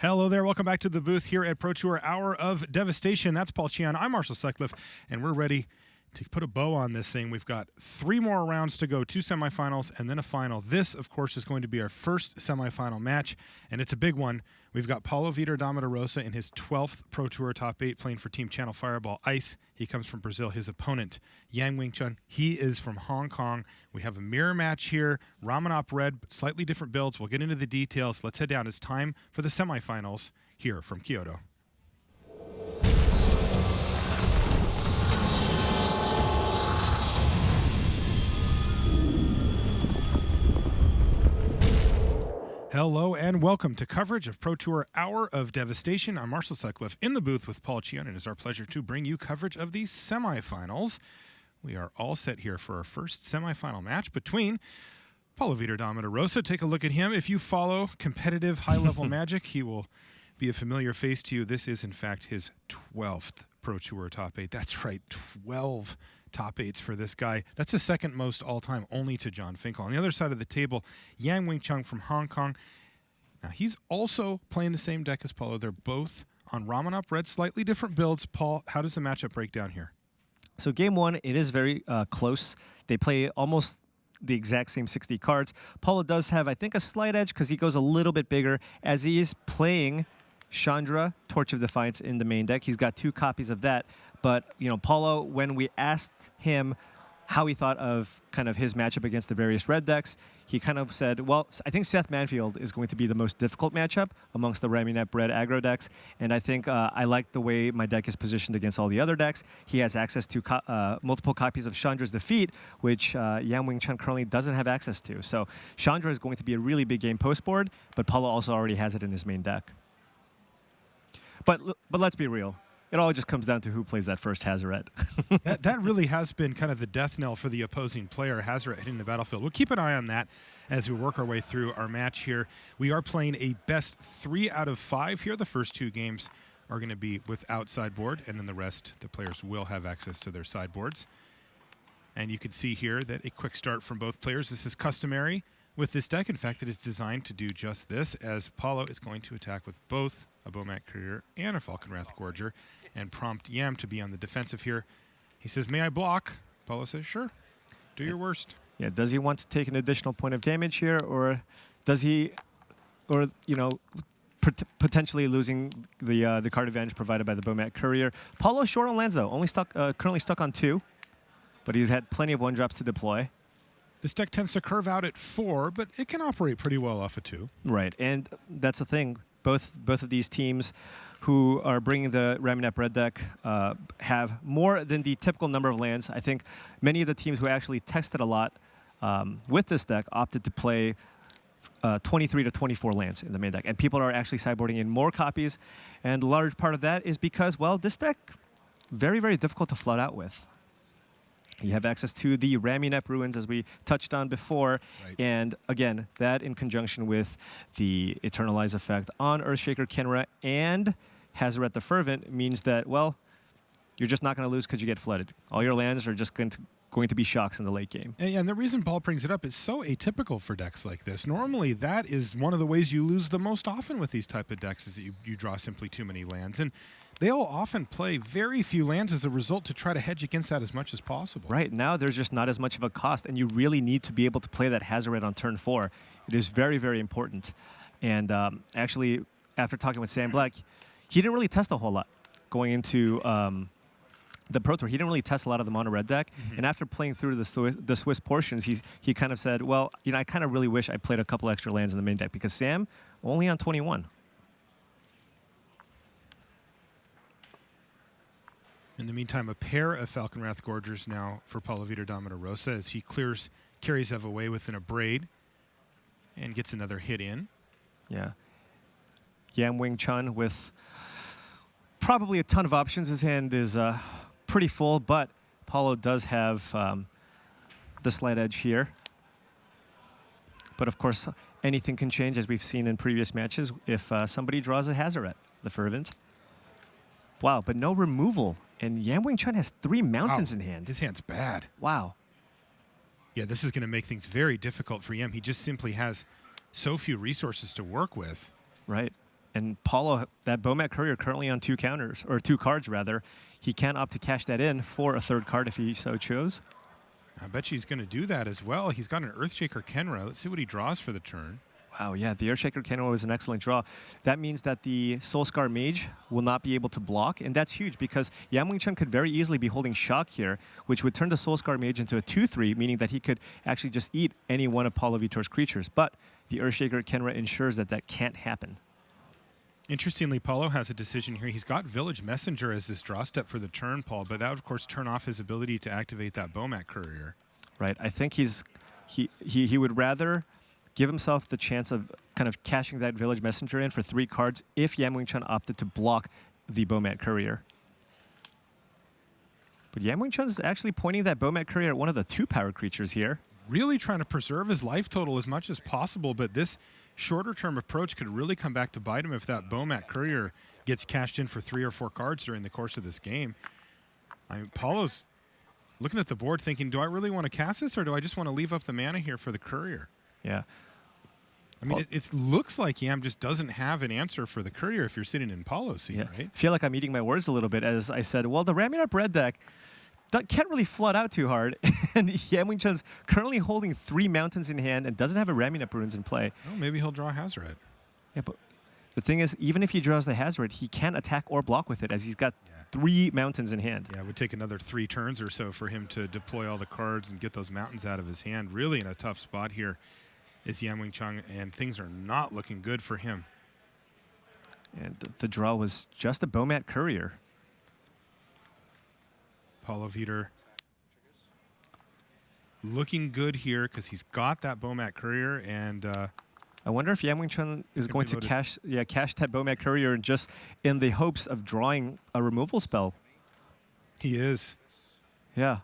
Hello there. Welcome back to the booth here at Pro Tour Hour of Devastation. That's Paul Chun. I'm Marshall Sutcliffe, and we're ready to put a bow on this thing. We've got 3 more rounds to go, 2 semifinals and then a final. This, of course, is going to be our first semifinal match, and it's a big one. We've got Paulo Vitor Damo da Rosa in his 12th Pro Tour Top 8 playing for Team Channel Fireball Ice. He comes from Brazil. His opponent, Yang Chun, he is from Hong Kong. We have a mirror match here. Ramunap Red, slightly different builds. We'll get into the details. Let's head down. It's time for the semifinals here from Kyoto. Hello and welcome to coverage of Pro Tour Hour of Devastation. I'm Marshall Sutcliffe in the booth with Paul Chun, and it's our pleasure to bring you coverage of the semifinals. We are all set here for our first semifinal match between Paulo Vitor Damo da Rosa. Take a look at him. If you follow competitive high-level Magic, he will be a familiar face to you. This is, in fact, his 12th Pro Tour Top 8. That's right, 12 Top 8s for this guy. That's the second most all-time, only to John Finkel. On the other side of the table, Yang Chun from Hong Kong. Now, he's also playing the same deck as Paulo. They're both on Ramunap Red, slightly different builds. Paul, how does the matchup break down here? So game one, it is very close. They play almost the exact same 60 cards. Paulo does have, I think, a slight edge because he goes a little bit bigger as he is playing Chandra, Torch of Defiance in the main deck. He's got 2 copies of that. But, you know, Paulo, when we asked him how he thought of kind of his matchup against the various red decks, he kind of said, well, I think Seth Manfield is going to be the most difficult matchup amongst the Ramunap Red aggro decks. And I think I like the way my deck is positioned against all the other decks. He has access to multiple copies of Chandra's Defeat, which Yang Chun currently doesn't have access to. So Chandra is going to be a really big game post board, but Paulo also already has it in his main deck. But let's be real. It all just comes down to who plays that first Hazoret. that really has been kind of the death knell for the opposing player, Hazoret hitting the battlefield. We'll keep an eye on that as we work our way through our match here. We are playing a best 3 out of 5 here. The first 2 games are going to be without sideboard, and then the rest, the players will have access to their sideboards. And you can see here that a quick start from both players. This is customary with this deck. In fact, it is designed to do just this, as Paulo is going to attack with both a Bowmat Courier and a Falconwrath Gorger, and prompt Yam to be on the defensive here. He says, may I block? Paulo says, sure. Do your worst. Yeah, does he want to take an additional point of damage here, or does he, or, you know, potentially losing the card advantage provided by the Bowmat Courier? Paulo short on lands, though. Only stuck, currently stuck on 2, but he's had plenty of 1-drops to deploy. This deck tends to curve out at 4, but it can operate pretty well off of 2. Right, and that's the thing. Both of these teams who are bringing the Ramunap Red deck have more than the typical number of lands. I think many of the teams who actually tested a lot with this deck opted to play 23 to 24 lands in the main deck. And people are actually sideboarding in more copies. And a large part of that is because, well, this deck, very, very difficult to flood out with. You have access to the Ramunap Ruins, as we touched on before. Right. And again, that in conjunction with the Eternalize effect on Earthshaker Kenra and Hazoret the Fervent means that, well, you're just not going to lose because you get flooded. All your lands are just going to be shocks in the late game. And the reason Paul brings it up is so atypical for decks like this. Normally, that is one of the ways you lose the most often with these type of decks, is that you draw simply too many lands. And they'll often play very few lands as a result to try to hedge against that as much as possible. Right, now there's just not as much of a cost, and you really need to be able to play that Hazoret on turn 4. It is very, very important. And actually, after talking with Sam Black, he didn't really test a whole lot going into the Pro Tour. He didn't really test a lot of the mono red deck. And after playing through the Swiss portions, he kind of said, well, you know, I kind of really wish I played a couple extra lands in the main deck, because Sam, only on 21. In the meantime, a pair of Falconwrath Gorgers now for Paulo Vitor Damo da Rosa as he carries Ev away within a braid and gets another hit in. Yeah. Yang Chun with probably a ton of options. His hand is pretty full, but Paulo does have the slight edge here. But of course, anything can change, as we've seen in previous matches, if somebody draws a Hazoret, the Fervent. Wow, but no removal. And Yang Chun has 3 mountains in hand. His hand's bad. Wow. Yeah, this is going to make things very difficult for Yam. He just simply has so few resources to work with. Right. And Paulo, that Bomat Courier currently on 2 counters, or 2 cards rather. He can opt to cash that in for a 3rd card if he so chose. I bet he's going to do that as well. He's got an Earthshaker Kenra. Let's see what he draws for the turn. Wow, yeah, the Earthshaker Kenra was an excellent draw. That means that the Soulscar Mage will not be able to block, and that's huge because Yam Wing Chun could very easily be holding Shock here, which would turn the Soulscar Mage into a 2/3, meaning that he could actually just eat any one of Paulo Vitor's creatures. But the Earthshaker Kenra ensures that that can't happen. Interestingly, Paulo has a decision here. He's got Village Messenger as this draw step for the turn, Paul, but that would, of course, turn off his ability to activate that Bomat Courier. Right, I think he would rather give himself the chance of kind of cashing that Village Messenger in for 3 cards if Yam Wing Chun opted to block the Bomat Courier. But Yam Wing Chun's actually pointing that Bomat Courier at one of the 2-power creatures here. Really trying to preserve his life total as much as possible, but this shorter-term approach could really come back to bite him if that Bomat Courier gets cashed in for 3 or 4 cards during the course of this game. Paulo's looking at the board thinking, do I really want to cast this, or do I just want to leave up the mana here for the Courier? Yeah. I mean, it looks like Yam just doesn't have an answer for the Courier if you're sitting in Paulo's seat, right? I feel like I'm eating my words a little bit as I said, well, the Ramunap Red deck can't really flood out too hard. And Yam Wing Chun's currently holding 3 mountains in hand and doesn't have a Ramunap Runes in play. Oh, maybe he'll draw Hazard. Yeah, but the thing is, even if he draws the Hazard, he can't attack or block with it as he's got 3 mountains in hand. Yeah, it would take another 3 turns or so for him to deploy all the cards and get those mountains out of his hand. Really in a tough spot here is Yam Wing Chun, and things are not looking good for him. And the draw was just a Bomat Courier. Paulo Vitor looking good here because he's got that Bomat Courier, and I wonder if Yam Wing Chun is going to cash that Bomat Courier just in the hopes of drawing a removal spell. He is. Yeah.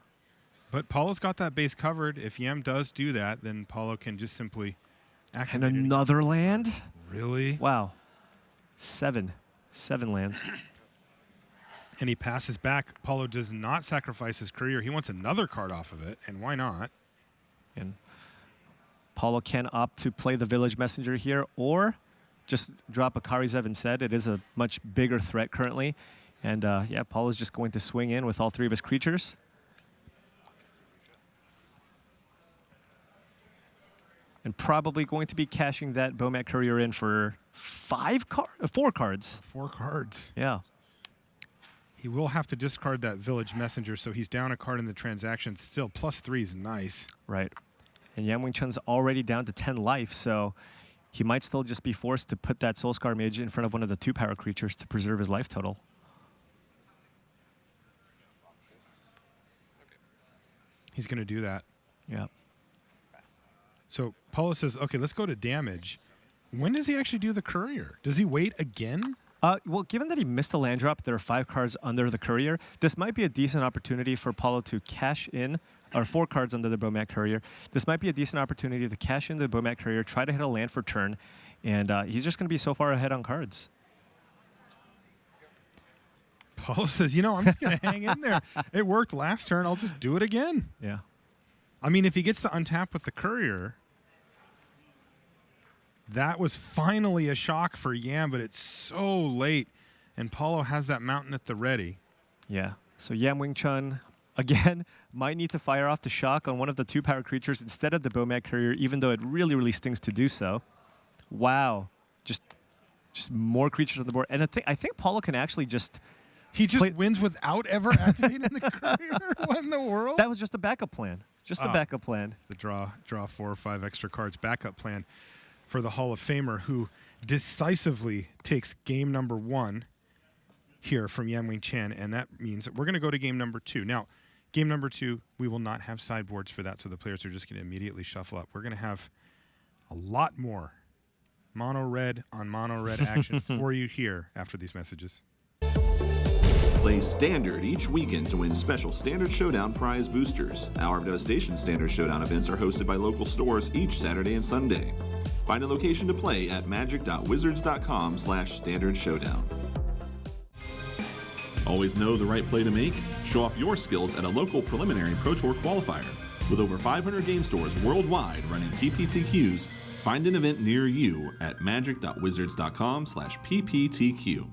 But Paulo's got that base covered. If Yam does do that, then Paulo can just simply activate And another land? Really? Wow. 7 lands. And he passes back. Paulo does not sacrifice his Courier. He wants another card off of it, and why not? And Paulo can opt to play the Village Messenger here or just drop a Karizev instead. It is a much bigger threat currently. And yeah, Paulo's just going to swing in with all 3 of his creatures. And probably going to be cashing that Bomat Courier in for 4 cards. 4 cards. Yeah. He will have to discard that Village Messenger, so he's down a card in the transaction. Still, +3 is nice. Right. And Yam Wing Chun's already down to 10 life, so he might still just be forced to put that Soulscar Mage in front of one of the 2-power creatures to preserve his life total. He's going to do that. Yeah. So Paulo says, okay, let's go to damage. When does he actually do the Courier? Does he wait again? Well, given that he missed the land drop, there are 5 cards under the Courier. This might be a decent opportunity for Paulo to cash in, or 4 cards under the Bomat Courier. This might be a decent opportunity to cash in the Bomat Courier, try to hit a land for turn, and he's just going to be so far ahead on cards. Paulo says, you know, I'm just going to hang in there. It worked last turn. I'll just do it again. Yeah. I mean, if he gets to untap with the Courier, that was finally a shock for Yam, but it's so late, and Paulo has that mountain at the ready. Yeah. So Yam Wing Chun, again, might need to fire off the shock on one of the 2-power creatures instead of the Bomat Courier, even though it really, really stings to do so. Wow. Just more creatures on the board. And I think Paulo can actually just... He just wins without ever activating the Courier? What in the world? That was just a backup plan. Just a backup plan. The draw 4 or 5 extra cards backup plan for the Hall of Famer, who decisively takes game number 1 here from Yam Wing Chun, and that means that we're going to go to game number 2. Now, game number 2, we will not have sideboards for that, so the players are just going to immediately shuffle up. We're going to have a lot more mono red on mono red action for you here after these messages. Play Standard each weekend to win special Standard Showdown prize boosters. Hour of Devastation Standard Showdown events are hosted by local stores each Saturday and Sunday. Find a location to play at magic.wizards.com/Standard Showdown. Always know the right play to make? Show off your skills at a local preliminary Pro Tour qualifier. With over 500 game stores worldwide running PPTQs, Find an event near you at magic.wizards.com/pptq.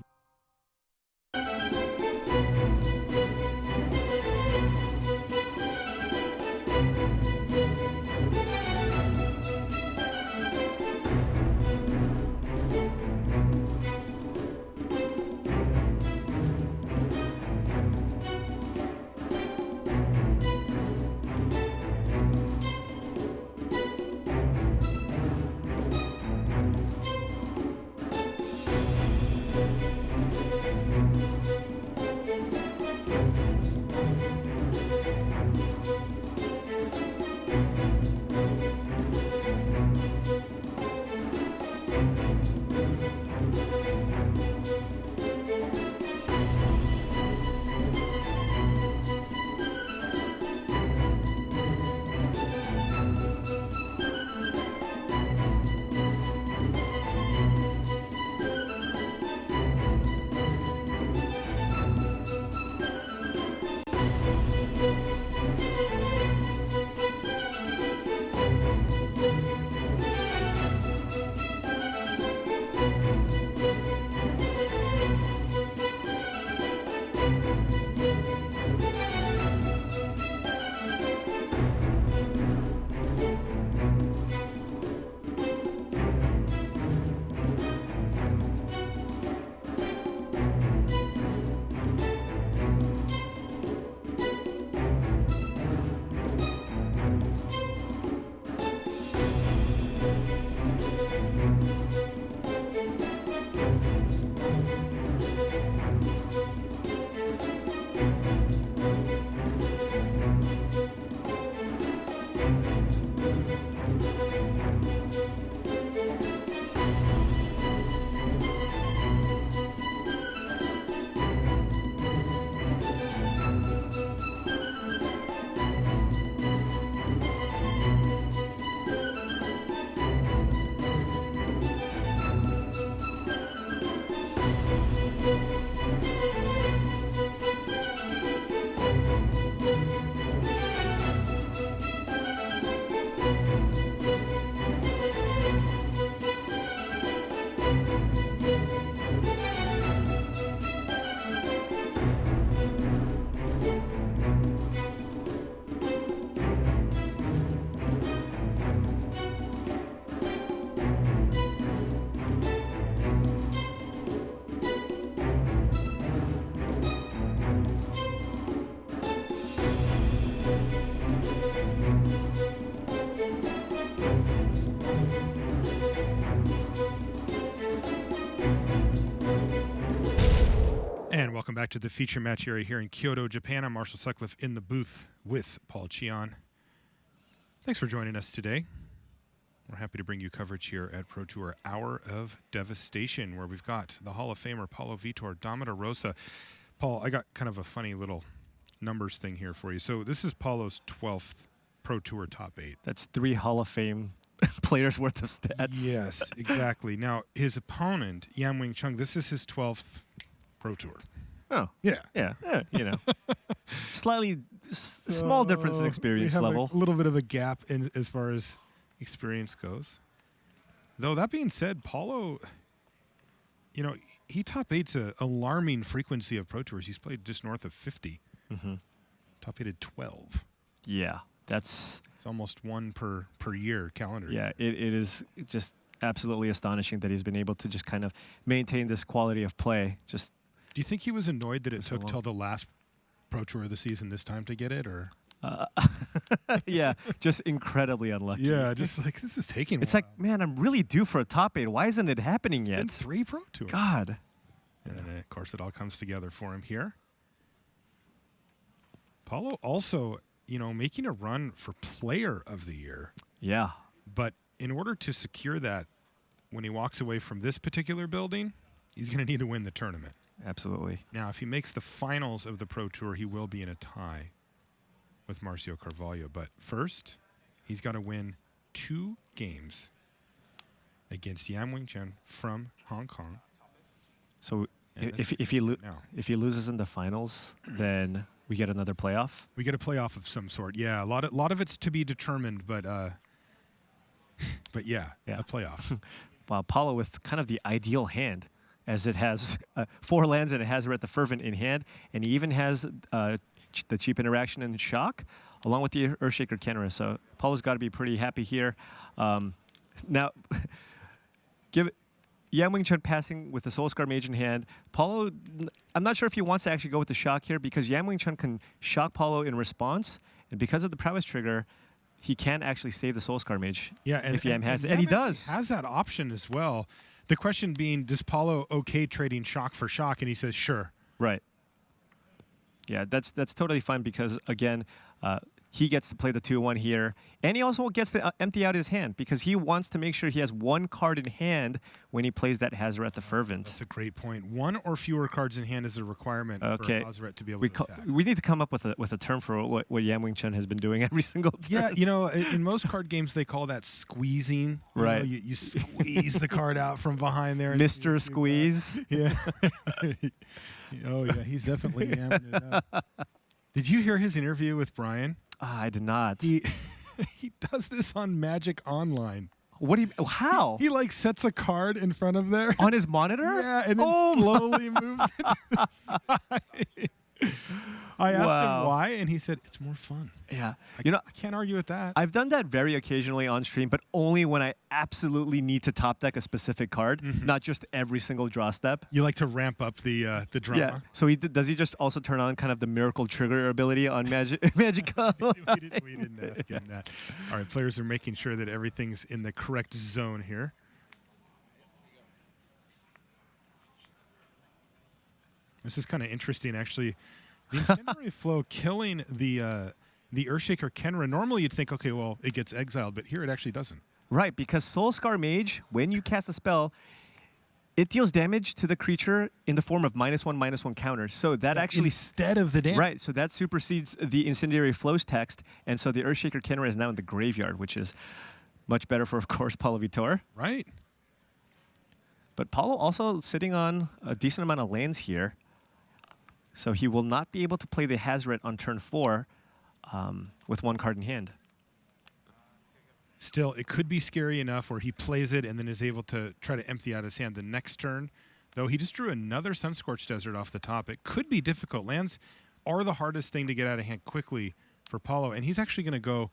And welcome back to the feature match area here in Kyoto, Japan. I'm Marshall Sutcliffe in the booth with Paul Chun. Thanks for joining us today. We're happy to bring you coverage here at Pro Tour Hour of Devastation, where we've got the Hall of Famer Paulo Vitor Damo da Rosa. Paul, I got kind of a funny little numbers thing here for you. So this is Paulo's 12th Pro Tour top 8. That's 3 Hall of Fame players worth of stats. Yes, exactly. Now, his opponent, Yan Wing Chung, this is his 12th Pro Tour. Oh. Yeah. Yeah, you know. Slightly small difference in experience we have level. A little bit of a gap in as far as experience goes. Though that being said, Paulo, you know, he top 8's a alarming frequency of Pro Tours. He's played just north of 50. Mm-hmm. Top 8'd 12. Yeah, it's almost one per year calendar. Yeah, it is just absolutely astonishing that he's been able to just kind of maintain this quality of play. Just do you think he was annoyed that it so took till the last Pro Tour of the season this time to get it, or? Yeah, just incredibly unlucky. Yeah, just like this is taking. It's like, man, I'm really due for a top 8. Why isn't it happening yet? Been 3 Pro Tours. God. And then, of course, it all comes together for him here. Paulo also, you know, making a run for Player of the Year. Yeah. But in order to secure that, when he walks away from this particular building, he's going to need to win the tournament. Absolutely. Now, if he makes the finals of the Pro Tour, he will be in a tie with Marcio Carvalho. But first, he's got to win 2 games against Yan Wing Chen from Hong Kong. So if he loses in the finals, then we get another playoff? We get a playoff of some sort. Yeah, a lot of it's to be determined, but But yeah, Yeah. a playoff. Paulo with kind of the ideal hand, as it has 4 lands and it has Hazret the Fervent in hand, and he even has the cheap interaction and shock, along with the Earthshaker Kenra. So Paulo's got to be pretty happy here. Now, give it. Yang Chun passing with the Soulscar Mage in hand. Paulo, I'm not sure if he wants to actually go with the shock here because Yang Chun can shock Paulo in response, and because of the prowess trigger, he can actually save the Soulscar Mage. Yeah, and if Yam has it, and Yam he does. has that option as well. The question being, does Paulo okay trading shock for shock? And he says, sure. Right. Yeah, that's totally fine because again, he gets to play the 2-1 here, and he also gets to empty out his hand because he wants to make sure he has 1 card in hand when he plays that Hazret the Fervent. That's a great point. 1 or fewer cards in hand is a requirement for Hazret to be able to attack. We need to come up with a term for what Yang Chun has been doing every single turn. Yeah, you know, in most card games they call that squeezing. Right. You squeeze the card out from behind there. Mr. Squeeze. Yeah. Oh yeah, he's definitely yamming it up. Did you hear his interview with Brian? I did not. He does this on Magic Online. What do you? How? He like sets a card in front of there On his monitor? Yeah, and then slowly moves it to the side. I asked him why, and he said it's more fun. Yeah. I can't argue with that. I've done that very occasionally on stream, but only when I absolutely need to top deck a specific card, not just every single draw step. You like to ramp up the drama. Yeah. So does he just also turn on kind of the miracle trigger ability on Magic? we didn't ask him that. All right, players are making sure that everything's in the correct zone here. This is kind of interesting, actually. The Incendiary Flow killing the Earthshaker Kenra. Normally you'd think, okay, well, it gets exiled, but here it actually doesn't. Right, because Soulscar Mage, when you cast a spell, it deals damage to the creature in the form of -1/-1 counters. So that actually... Instead of the damage. Right, so that supersedes the Incendiary Flows text, and so the Earthshaker Kenra is now in the graveyard, which is much better for, of course, Paulo Vitor. Right. But Paulo also sitting on a decent amount of lands here. So he will not be able to play the Hazret on turn 4 with 1 card in hand. Still, it could be scary enough where he plays it and then is able to try to empty out his hand the next turn. Though he just drew another Sunscorched Desert off the top. It could be difficult. Lands are the hardest thing to get out of hand quickly for Paulo. And he's actually going to go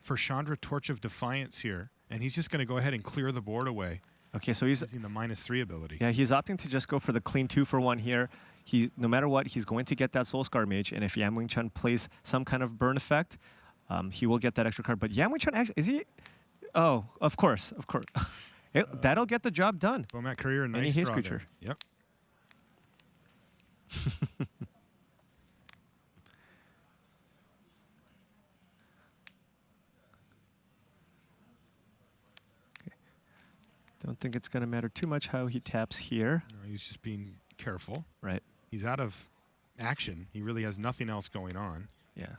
for Chandra Torch of Defiance here. And he's just going to go ahead and clear the board away. Okay, so he's using the -3 ability. Yeah, he's opting to just go for the clean 2-for-1 here. No matter what, he's going to get that Soulscar Mage, and if Yang Chun plays some kind of burn effect, he will get that extra card. But Yang Chun actually, is he? Oh, of course. That'll get the job done. Bomat Courier, nice Any haste draw creature. There. Yep. Don't think it's going to matter too much how he taps here. No, he's just being careful. Right. He's out of action. He really has nothing else going on. Yeah.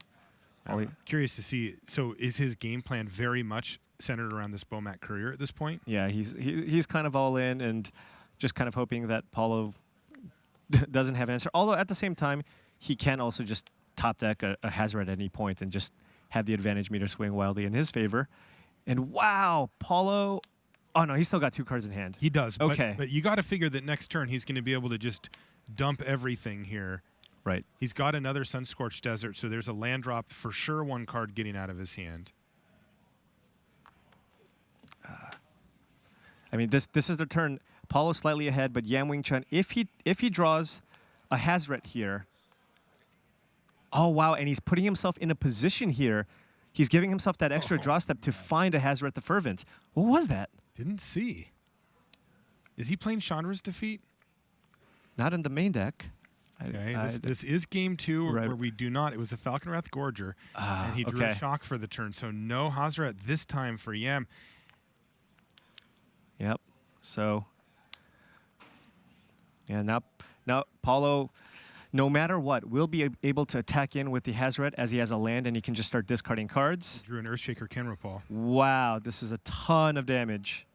I'm curious to see, so is his game plan very much centered around this Bomat Courier at this point? Yeah, he's kind of all in and just kind of hoping that Paulo doesn't have an answer. Although at the same time, he can also just top deck a Hazret at any point and just have the advantage meter swing wildly in his favor. And wow, Paulo... Oh, no, he's still got 2 cards in hand. He does. Okay. But you got to figure that next turn he's going to be able to just dump everything here. Right. He's got another Sunscorched Desert, so there's a land drop for sure, 1 card getting out of his hand. I mean, this is the turn. Paulo's slightly ahead, but Yang Chun, if he draws a Hazret here... Oh, wow, and he's putting himself in a position here. He's giving himself that extra draw step to find a Hazret the Fervent. What was that? Didn't see. Is he playing Chandra's Defeat? Not in the main deck. Okay, this is game 2 right. where we do not. It was a Falconwrath Gorger, and he drew a shock for the turn. So no Hazret this time for Yam. Yep. So, yeah, now Paulo, no matter what, will be able to attack in with the Hazret as he has a land and he can just start discarding cards. Drew an Earthshaker Kenra, Paul. Wow, this is a ton of damage.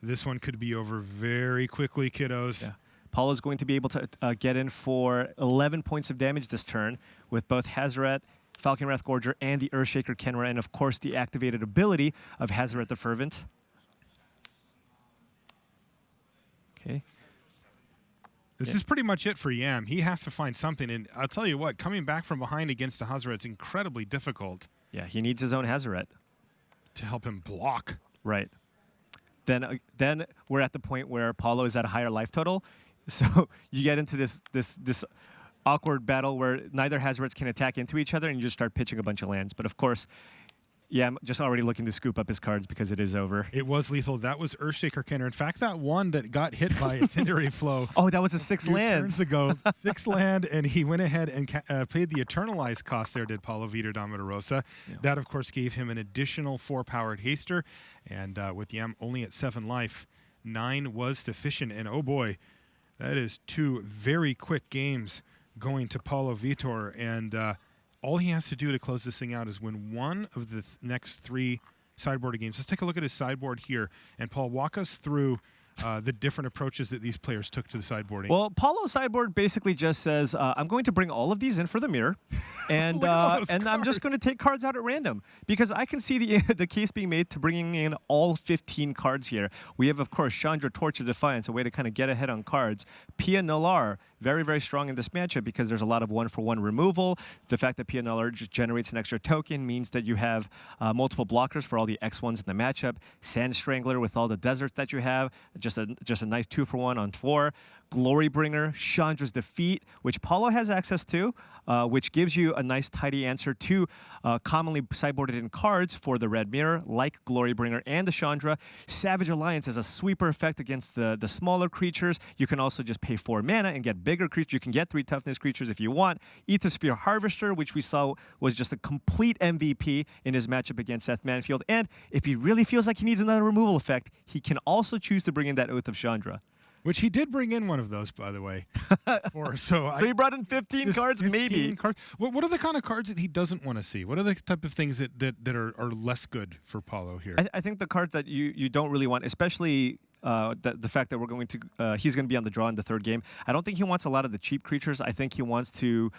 This one could be over very quickly, kiddos. Yeah. Paulo is going to be able to get in for 11 points of damage this turn with both Hazret Falcon Wrath Gorger and the Earthshaker Kenra, and of course the activated ability of Hazoret the Fervent. Okay. This is pretty much it for Yam. He has to find something, and I'll tell you what, coming back from behind against the Hazoret is incredibly difficult. Yeah, he needs his own Hazoret to help him block. Right. Then we're at the point where Paulo is at a higher life total, so you get into this awkward battle where neither Hazarets can attack into each other, and you just start pitching a bunch of lands. But of course, yeah, I'm just already looking to scoop up his cards because it is over. It was lethal. That was Earthshaker Kenner. In fact, that one that got hit by Incendiary Flow. Oh, that was a 6 land. Turns ago, 6 land, and he went ahead and paid the Eternalized cost there, did Paulo Vitor Damo da Rosa. Yeah. That, of course, gave him an additional 4-powered haster, and with Yam only at 7 life, 9 was sufficient. And oh boy, that is 2 very quick games going to Paulo Vitor, and all he has to do to close this thing out is win one of the next 3 sideboard games. Let's take a look at his sideboard here. And Paul, walk us through the different approaches that these players took to the sideboarding. Well, Paulo's sideboard basically just says, I'm going to bring all of these in for the mirror, and I'm just going to take cards out at random, because I can see the case being made to bringing in all 15 cards here. We have, of course, Chandra, Torch of Defiance, a way to kind of get ahead on cards. Pia Nalar, very, very strong in this matchup because there's a lot of 1-for-1 removal. The fact that Pia Nalar just generates an extra token means that you have multiple blockers for all the X1s in the matchup. Sand Strangler with all the deserts that you have, just a nice 2-for-1 on 4. Glorybringer, Chandra's Defeat, which Paulo has access to, which gives you a nice tidy answer to commonly sideboarded in cards for the Red Mirror, like Glorybringer and the Chandra. Savage Alliance is a sweeper effect against the smaller creatures. You can also just pay 4 mana and get bigger creatures. You can get 3 toughness creatures if you want. Ethersphere Harvester, which we saw was just a complete MVP in his matchup against Seth Manfield. And if he really feels like he needs another removal effect, he can also choose to bring in that Oath of Chandra. Which he did bring in one of those, by the way. So he brought in 15 cards, 15 maybe. Cards. What are the kind of cards that he doesn't want to see? What are the type of things that are less good for Paulo here? I think the cards that you don't really want, especially the fact that he's going to be on the draw in the 3rd game. I don't think he wants a lot of the cheap creatures. I think he wants to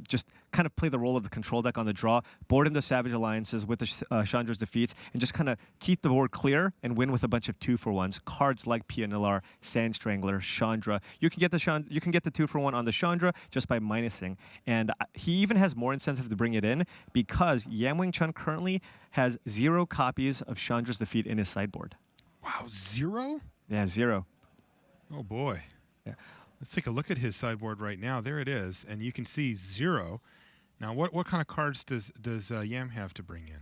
just kind of play the role of the control deck on the draw, board in the Savage Alliances with the Chandra's Defeats, and just kind of keep the board clear and win with a bunch of 2-for-1s. Cards like Pia Nalar, Sand Strangler, Chandra. You can get the 2-for-1 on the Chandra just by minusing. And he even has more incentive to bring it in because Yamwing Chun currently has 0 copies of Chandra's Defeat in his sideboard. Wow, 0? Yeah, 0. Oh boy. Yeah. Let's take a look at his sideboard right now. There it is, and you can see 0. Now, what kind of cards does Yam have to bring in?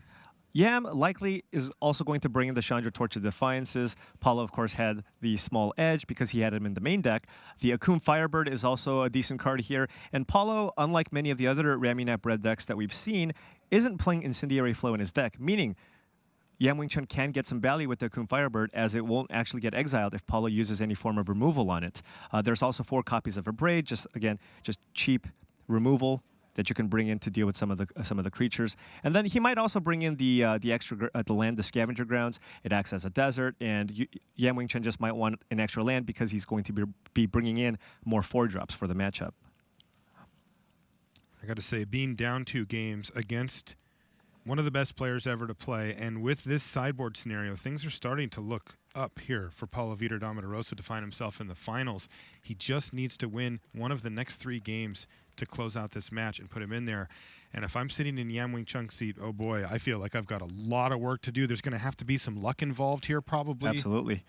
Yam likely is also going to bring in the Chandra, Torch of Defiances. Paulo, of course, had the Small Edge because he had him in the main deck. The Akum Firebird is also a decent card here. And Paulo, unlike many of the other Ramunap Red decks that we've seen, isn't playing Incendiary Flow in his deck, meaning Yamwing Chun can get some value with the Akum Firebird, as it won't actually get exiled if Paulo uses any form of removal on it. There's also 4 copies of Abrade, just cheap removal that you can bring in to deal with some of the creatures. And then he might also bring in the extra the land, the Scavenger Grounds. It acts as a desert, and Yamwing Chun just might want an extra land because he's going to be bringing in more 4-drops for the matchup. I got to say, being down 2 games against one of the best players ever to play, and with this sideboard scenario, things are starting to look up here for Paulo Vitor Damo da Rosa to find himself in the finals. He just needs to win one of the next 3 games to close out this match and put him in there. And if I'm sitting in Yamwing Chun's seat, oh boy, I feel like I've got a lot of work to do. There's going to have to be some luck involved here, probably. Absolutely.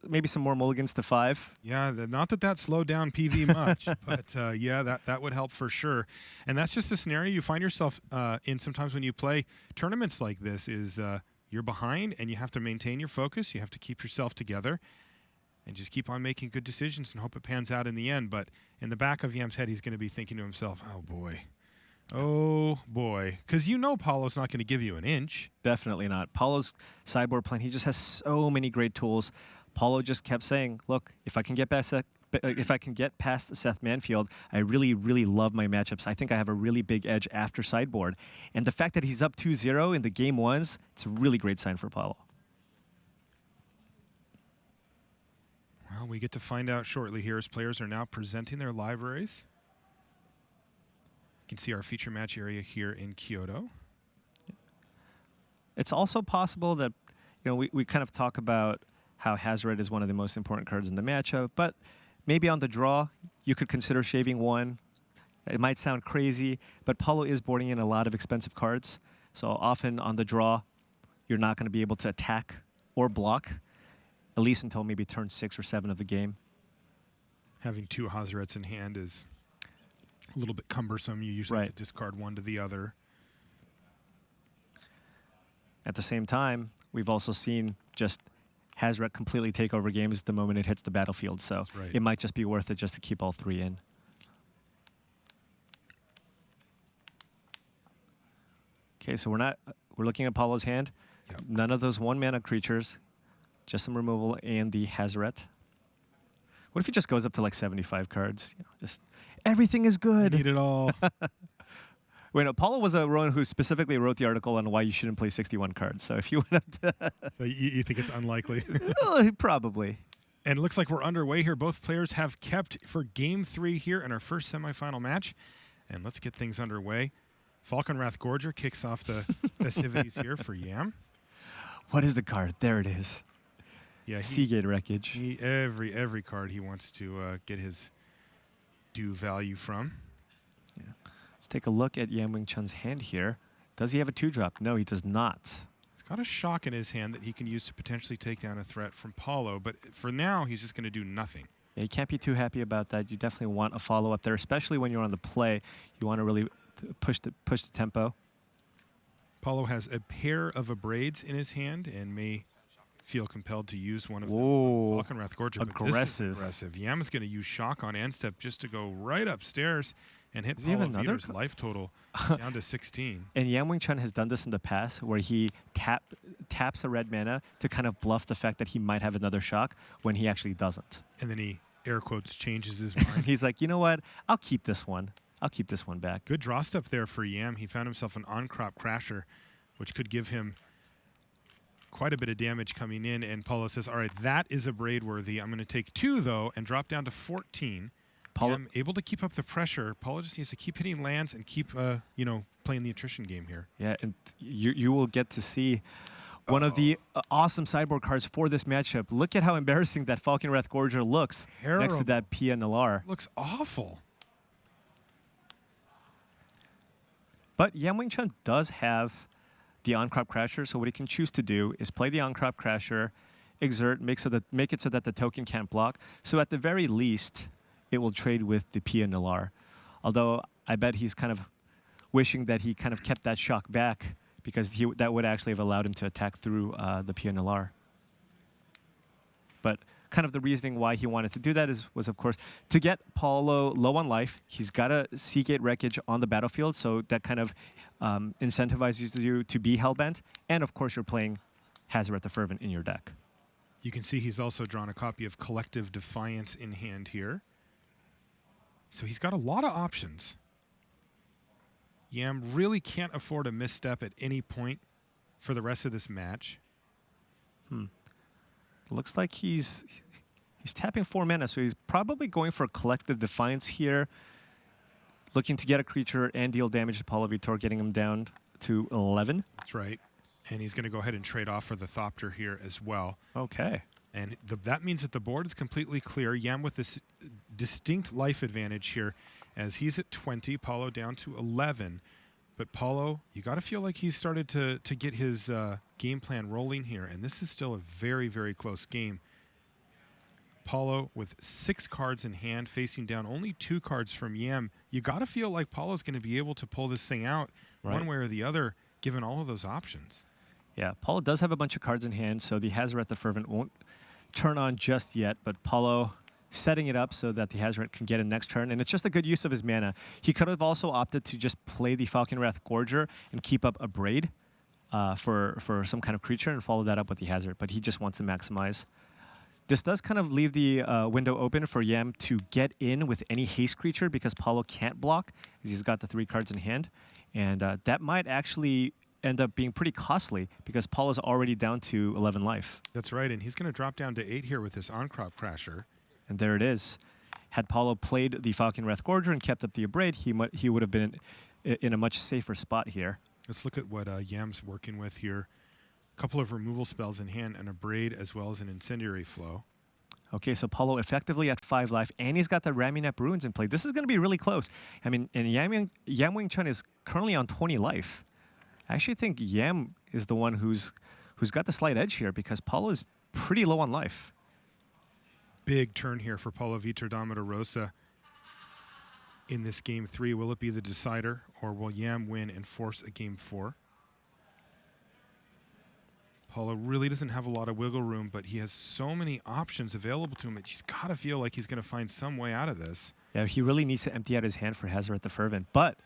Maybe some more mulligans to 5. Yeah, not that slowed down PV much, but yeah, that would help for sure. And that's just a scenario you find yourself in sometimes when you play tournaments like this. Is you're behind and you have to maintain your focus. You have to keep yourself together and just keep on making good decisions and hope it pans out in the end. But in the back of Yam's head, he's going to be thinking to himself, oh boy, because Paulo's not going to give you an inch. Definitely not. Paulo's sideboard plan, he just has so many great tools. Paulo just kept saying, look, if I can get past Seth Manfield, I really, really love my matchups. I think I have a really big edge after sideboard. And the fact that he's up 2-0 in the game 1s, it's a really great sign for Paulo. Well, we get to find out shortly here as players are now presenting their libraries. can see our feature match area here in Kyoto. It's also possible that, we kind of talk about how Hazoret is one of the most important cards in the matchup, but maybe on the draw, you could consider shaving one. It might sound crazy, but Paulo is boarding in a lot of expensive cards. So often on the draw, you're not going to be able to attack or block, at least until maybe turn 6 or 7 of the game. Having 2 Hazarets in hand is a little bit cumbersome. You usually have to discard one to the other. At the same time, we've also seen just Hazoret completely take over games the moment it hits the battlefield. So it might just be worth it just to keep all 3 in. Okay, so we're looking at Paulo's hand. Yep. None of those 1-mana creatures, just some removal and the Hazoret. What if he just goes up to like 75 cards? Just everything is good. Need it all. Wait, no, Paulo was a one who specifically wrote the article on why you shouldn't play 61 cards. So if you went up to... So you think it's unlikely? Probably. And it looks like we're underway here. Both players have kept for Game 3 here in our first semifinal match. And let's get things underway. Falconwrath Gorger kicks off the festivities here for Yam. What is the card? There it is. Yeah, Seagate Wreckage. Every card he wants to get his due value from. Yeah. Let's take a look at Yan Wing Chun's hand here. Does he have a 2-drop? No, he does not. He's got a shock in his hand that he can use to potentially take down a threat from Paulo, but for now, he's just going to do nothing. Yeah, you can't be too happy about that. You definitely want a follow-up there, especially when you're on the play. You want to really push the tempo. Paulo has a pair of Abrades in his hand and may feel compelled to use one of them. Falconwrath Gorger. Aggressive. Aggressive. Yam is going to use Shock on end step just to go right upstairs and hit Does he have Paulo another Vitor's life total down to 16. And Yan Wing Chun has done this in the past where he taps a red mana to kind of bluff the fact that he might have another shock when he actually doesn't. And then he, air quotes, changes his mind. He's like, you know what? I'll keep this one. I'll keep this one back. Good draw step there for Yam. He found himself an on-crop Crasher, which could give him quite a bit of damage coming in. And Paulo says, all right, that is Abrade worthy. I'm going to take 2, though, and drop down to 14. Yam able to keep up the pressure. Paulo just needs to keep hitting lands and keep, playing the attrition game here. Yeah, and you will get to see one of the awesome sideboard cards for this matchup. Look at how embarrassing that Falconwrath Gorger looks next to that Pia Nalar. Looks awful. But Yan Wing Chun does have the on-crop Crasher, so what he can choose to do is play the on-crop Crasher, exert, make it so that the token can't block. So at the very least, it will trade with the Pia Nalar. Although I bet he's kind of wishing that he kind of kept that shock back because that would actually have allowed him to attack through the Pia Nalar. But kind of the reasoning why he wanted to do that was, of course, to get Paulo low on life. He's got a Seagate Wreckage on the battlefield, so that kind of incentivizes you to be hellbent. And, of course, you're playing Hazoret the Fervent in your deck. You can see he's also drawn a copy of Collective Defiance in hand here. So he's got a lot of options. Yam really can't afford a misstep at any point for the rest of this match. Looks like he's tapping 4 mana, so he's probably going for a Collective Defiance here, looking to get a creature and deal damage to Paulo Vitor, getting him down to 11. That's right. And he's going to go ahead and trade off for the Thopter here as well. Okay. And that means that the board is completely clear. Yam with this distinct life advantage here as he's at 20, Paulo down to 11. But Paulo, you got to feel like he's started to get his game plan rolling here. And this is still a very, very close game. Paulo with 6 cards in hand, facing down only 2 cards from Yam. You got to feel like Paulo's going to be able to pull this thing out one way or the other, given all of those options. Yeah, Paulo does have a bunch of cards in hand, so the Hazoret the Fervent won't turn on just yet, but Paulo setting it up so that the Hazoret can get in next turn, and it's just a good use of his mana. He could have also opted to just play the Falconwrath Gorger and keep up a Braid for some kind of creature and follow that up with the Hazoret, but he just wants to maximize. This does kind of leave the window open for Yam to get in with any haste creature because Paulo can't block, because he's got the 3 cards in hand, and that might actually end up being pretty costly because Paulo's already down to 11 life. That's right, and he's going to drop down to 8 here with this on-crop Crasher. And there it is. Had Paulo played the Falcon Wrath Gorger and kept up the Abrade, he would have been in a much safer spot here. Let's look at what Yam's working with here. A couple of removal spells in hand, an Abrade as well as an Incendiary Flow. Okay, so Paulo effectively at 5 life, and he's got the Ramunap Ruins in play. This is going to be really close. I mean, and Yam Wing Chun is currently on 20 life. I actually think Yam is the one who's got the slight edge here because Paulo is pretty low on life. Big turn here for Paulo Vitor Damo da Rosa in this game 3. Will it be the decider, or will Yam win and force a game 4? Paulo really doesn't have a lot of wiggle room, but he has so many options available to him that he's got to feel like he's going to find some way out of this. Yeah, he really needs to empty out his hand for Hazoret the Fervent, but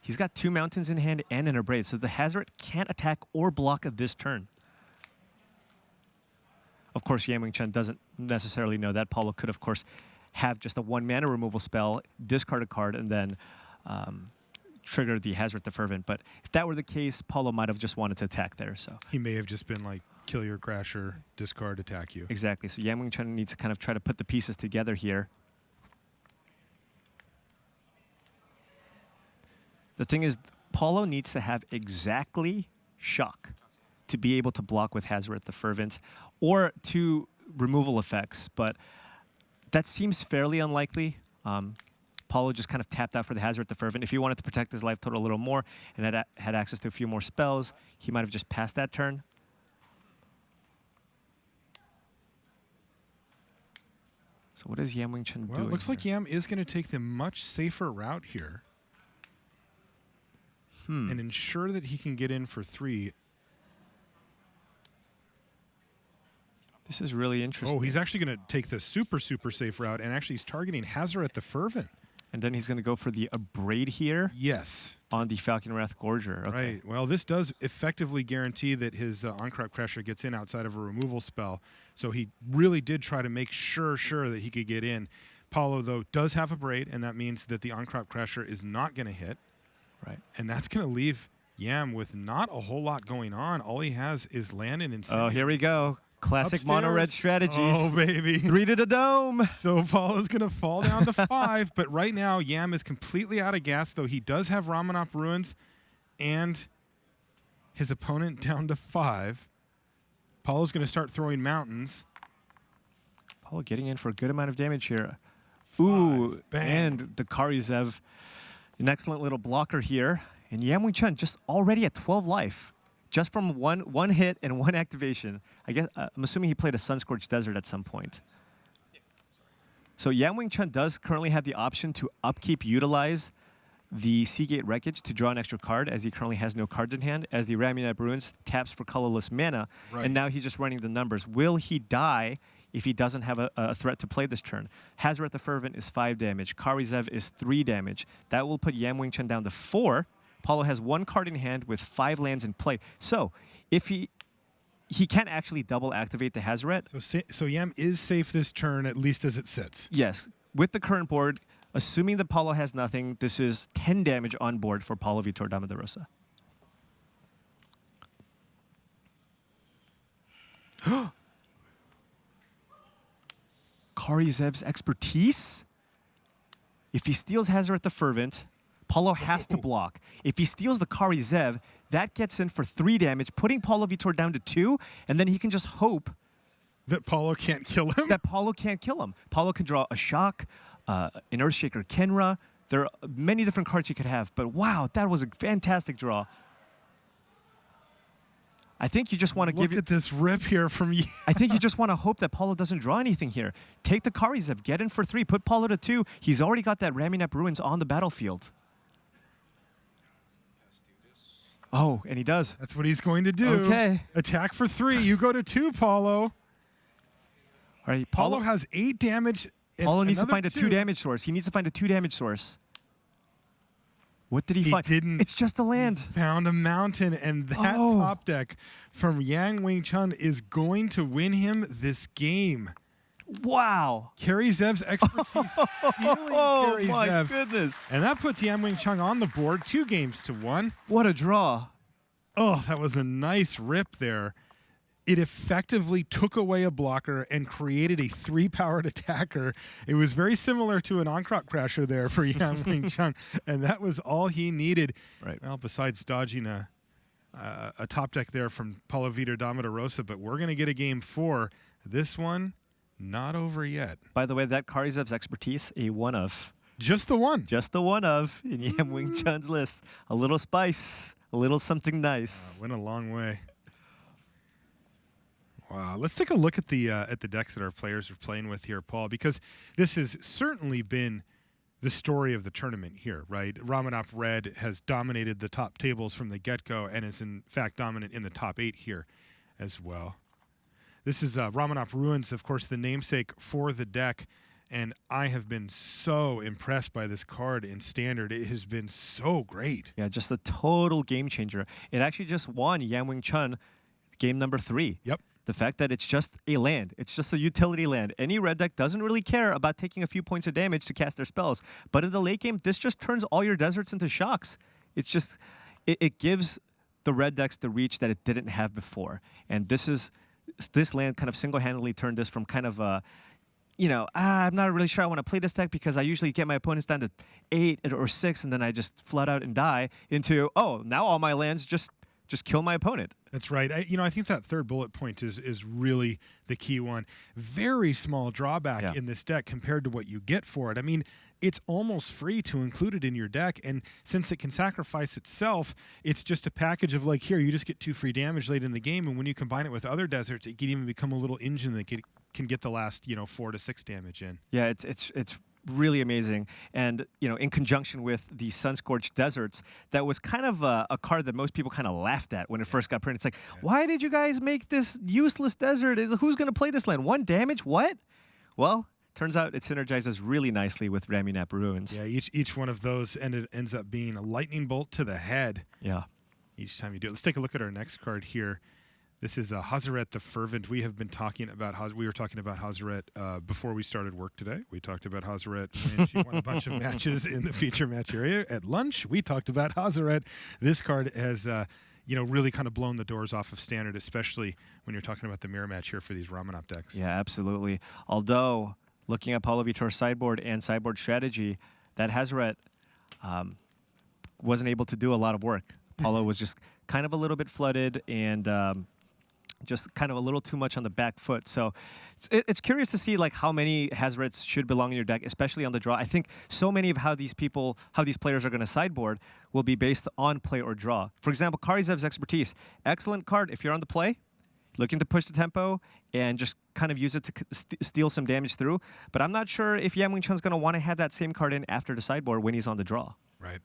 he's got 2 mountains in hand and an Abrade, so the Hazoret can't attack or block this turn. Of course, Yam Wing Chun doesn't necessarily know that. Paulo could, of course, have just a 1-mana removal spell, discard a card, and then trigger the Hazoret the Fervent. But if that were the case, Paulo might have just wanted to attack there. So he may have just been like, kill your Crasher, discard, attack you. Exactly. So Yam Wing Chun needs to kind of try to put the pieces together here. The thing is, Paulo needs to have exactly Shock to be able to block with Hazoret the Fervent or 2 removal effects, but that seems fairly unlikely. Paulo just kind of tapped out for the Hazoret the Fervent. If he wanted to protect his life total a little more and had access to a few more spells, he might have just passed that turn. So what is Yam Wing Chun doing? Well, it looks like Yam is going to take the much safer route here and ensure that he can get in for 3. This is really interesting. Oh, he's actually going to take the super, super safe route, and actually he's targeting Hazoret the Fervent. And then he's going to go for the Abrade here? Yes. On the Falcon Wrath Gorger. Okay. Right. Well, this does effectively guarantee that his Onkrop Crusher gets in outside of a removal spell. So he really did try to make sure that he could get in. Paulo, though, does have Abrade, and that means that the Onkrop Crusher is not going to hit. Right. And that's going to leave Yam with not a whole lot going on. All he has is land and Incendiary. Oh, here we go. Classic Upstairs. mono red strategies. Oh, baby. 3 to the dome. So Paulo's going to fall down to 5, but right now Yam is completely out of gas, though he does have Ramunap Ruins and his opponent down to 5. Paulo's going to start throwing mountains. Paulo getting in for a good amount of damage here. Ooh, and the Karizev, an excellent little blocker here. And Yam Wing Chun just already at 12 life. Just from one hit and 1 activation. I guess I'm assuming he played a Sunscorched Desert at some point. So Yam Wing Chun does currently have the option to upkeep utilize the Seagate Wreckage to draw an extra card, as he currently has no cards in hand, as the Ramunap Ruins taps for colorless mana, and now he's just running the numbers. Will he die if he doesn't have a threat to play this turn? Hazoret the Fervent is 5 damage. Karizev is 3 damage. That will put Yam Wing Chun down to 4. Paulo has 1 card in hand with 5 lands in play. So if he can't actually double activate the Hazoret. So Yam is safe this turn, at least as it sits. Yes. With the current board, assuming that Paulo has nothing, this is 10 damage on board for Paulo Vitor Damo da Rosa. Karizev's Expertise? If he steals Hazoret the Fervent, Paulo has to block. If he steals the Karizev, that gets in for 3 damage, putting Paulo Vitor down to 2, and then he can just hope that Paulo can't kill him? That Paulo can't kill him. Paulo can draw a Shock, an Earthshaker Kenra. There are many different cards he could have, but wow, that was a fantastic draw. I think you just want to Look at this rip here from you. I think you just want to hope that Paulo doesn't draw anything here. Take the Karizev, get in for 3, put Paulo to 2. He's already got that Ramunap Ruins on the battlefield. Oh, and he does. That's what he's going to do. Okay. Attack for 3. You go to 2, Paulo. All right, Paulo has 8 damage. Paulo needs to find a 2 damage source. He needs to find a 2 damage source. What did he find? Didn't. It's just a land. Found a mountain, and that top deck from Yam Wing Chun is going to win him this game. Wow. Karizev's Expertise stealing Oh, Karizev. my goodness. And that puts Yam Wing Chun on the board 2 games to 1. What a draw. Oh, that was a nice rip there. it effectively took away a blocker and created a 3-powered attacker. It was very similar to an on-crop crasher there for Yang Chun, and that was all he needed. Right. Well, besides dodging a top deck there from Paulo Vitor Damo da Rosa, but we're going to get a game 4. This one, not over yet. By the way, that Karizev's expertise, a one of. Just the one. Just the one of in Yang Chun's list. A little spice, a little something nice. Went a long way. Wow, let's take a look at the decks that our players are playing with here, Paul, because this has certainly been the story of the tournament here, right? Ramunap Red has dominated the top tables from the get-go and is in fact dominant in the top 8 here as well. This is Ramunap Ruins, of course, the namesake for the deck, and I have been so impressed by this card in Standard. It has been so great. Yeah, just a total game changer. It actually just won Yang Chun game number 3. Yep. The fact that it's just a land. It's just a utility land. Any red deck doesn't really care about taking a few points of damage to cast their spells. But in the late game, this just turns all your deserts into shocks. It's just, it gives the red decks the reach that it didn't have before. And this land kind of single-handedly turned this from kind of a, I'm not really sure I want to play this deck because I usually get my opponents down to 8 or 6 and then I just flat out and die, into, oh, now all my lands just kill my opponent. That's right. I think that third bullet point is really the key one. Very small drawback in this deck compared to what you get for it. I mean, it's almost free to include it in your deck, and since it can sacrifice itself, it's just a package of like, here, you just get 2 free damage late in the game, and when you combine it with other deserts, it can even become a little engine that can get the last 4 to 6 damage in. Yeah, it's really amazing. And, in conjunction with the Sun-Scorched Deserts, that was kind of a card that most people kind of laughed at when it first got printed. It's like, why did you guys make this useless desert? Who's going to play this land? 1 damage? What? Well, turns out it synergizes really nicely with Ramunap Ruins. Yeah, each one of those ends up being a lightning bolt to the head. Yeah. Each time you do it. Let's take a look at our next card here. This is Hazaret the Fervent. We have been talking about we were talking about Hazaret before we started work today. We talked about Hazaret when she won a bunch of matches in the feature match area. At lunch, we talked about Hazaret. This card has really kind of blown the doors off of Standard, especially when you're talking about the mirror match here for these Ramunap decks. Yeah, absolutely. Although, looking at Paulo Vitor's sideboard and sideboard strategy, that Hazaret wasn't able to do a lot of work. Paulo was just kind of a little bit flooded and just kind of a little too much on the back foot. So it's curious to see like how many Hazarets should belong in your deck, especially on the draw. I think so many of how these players are going to sideboard will be based on play or draw. For example, Karizev's Expertise, excellent card if you're on the play, looking to push the tempo and just kind of use it to steal some damage through. But I'm not sure if Yang Chun's going to want to have that same card in after the sideboard when he's on the draw. Right.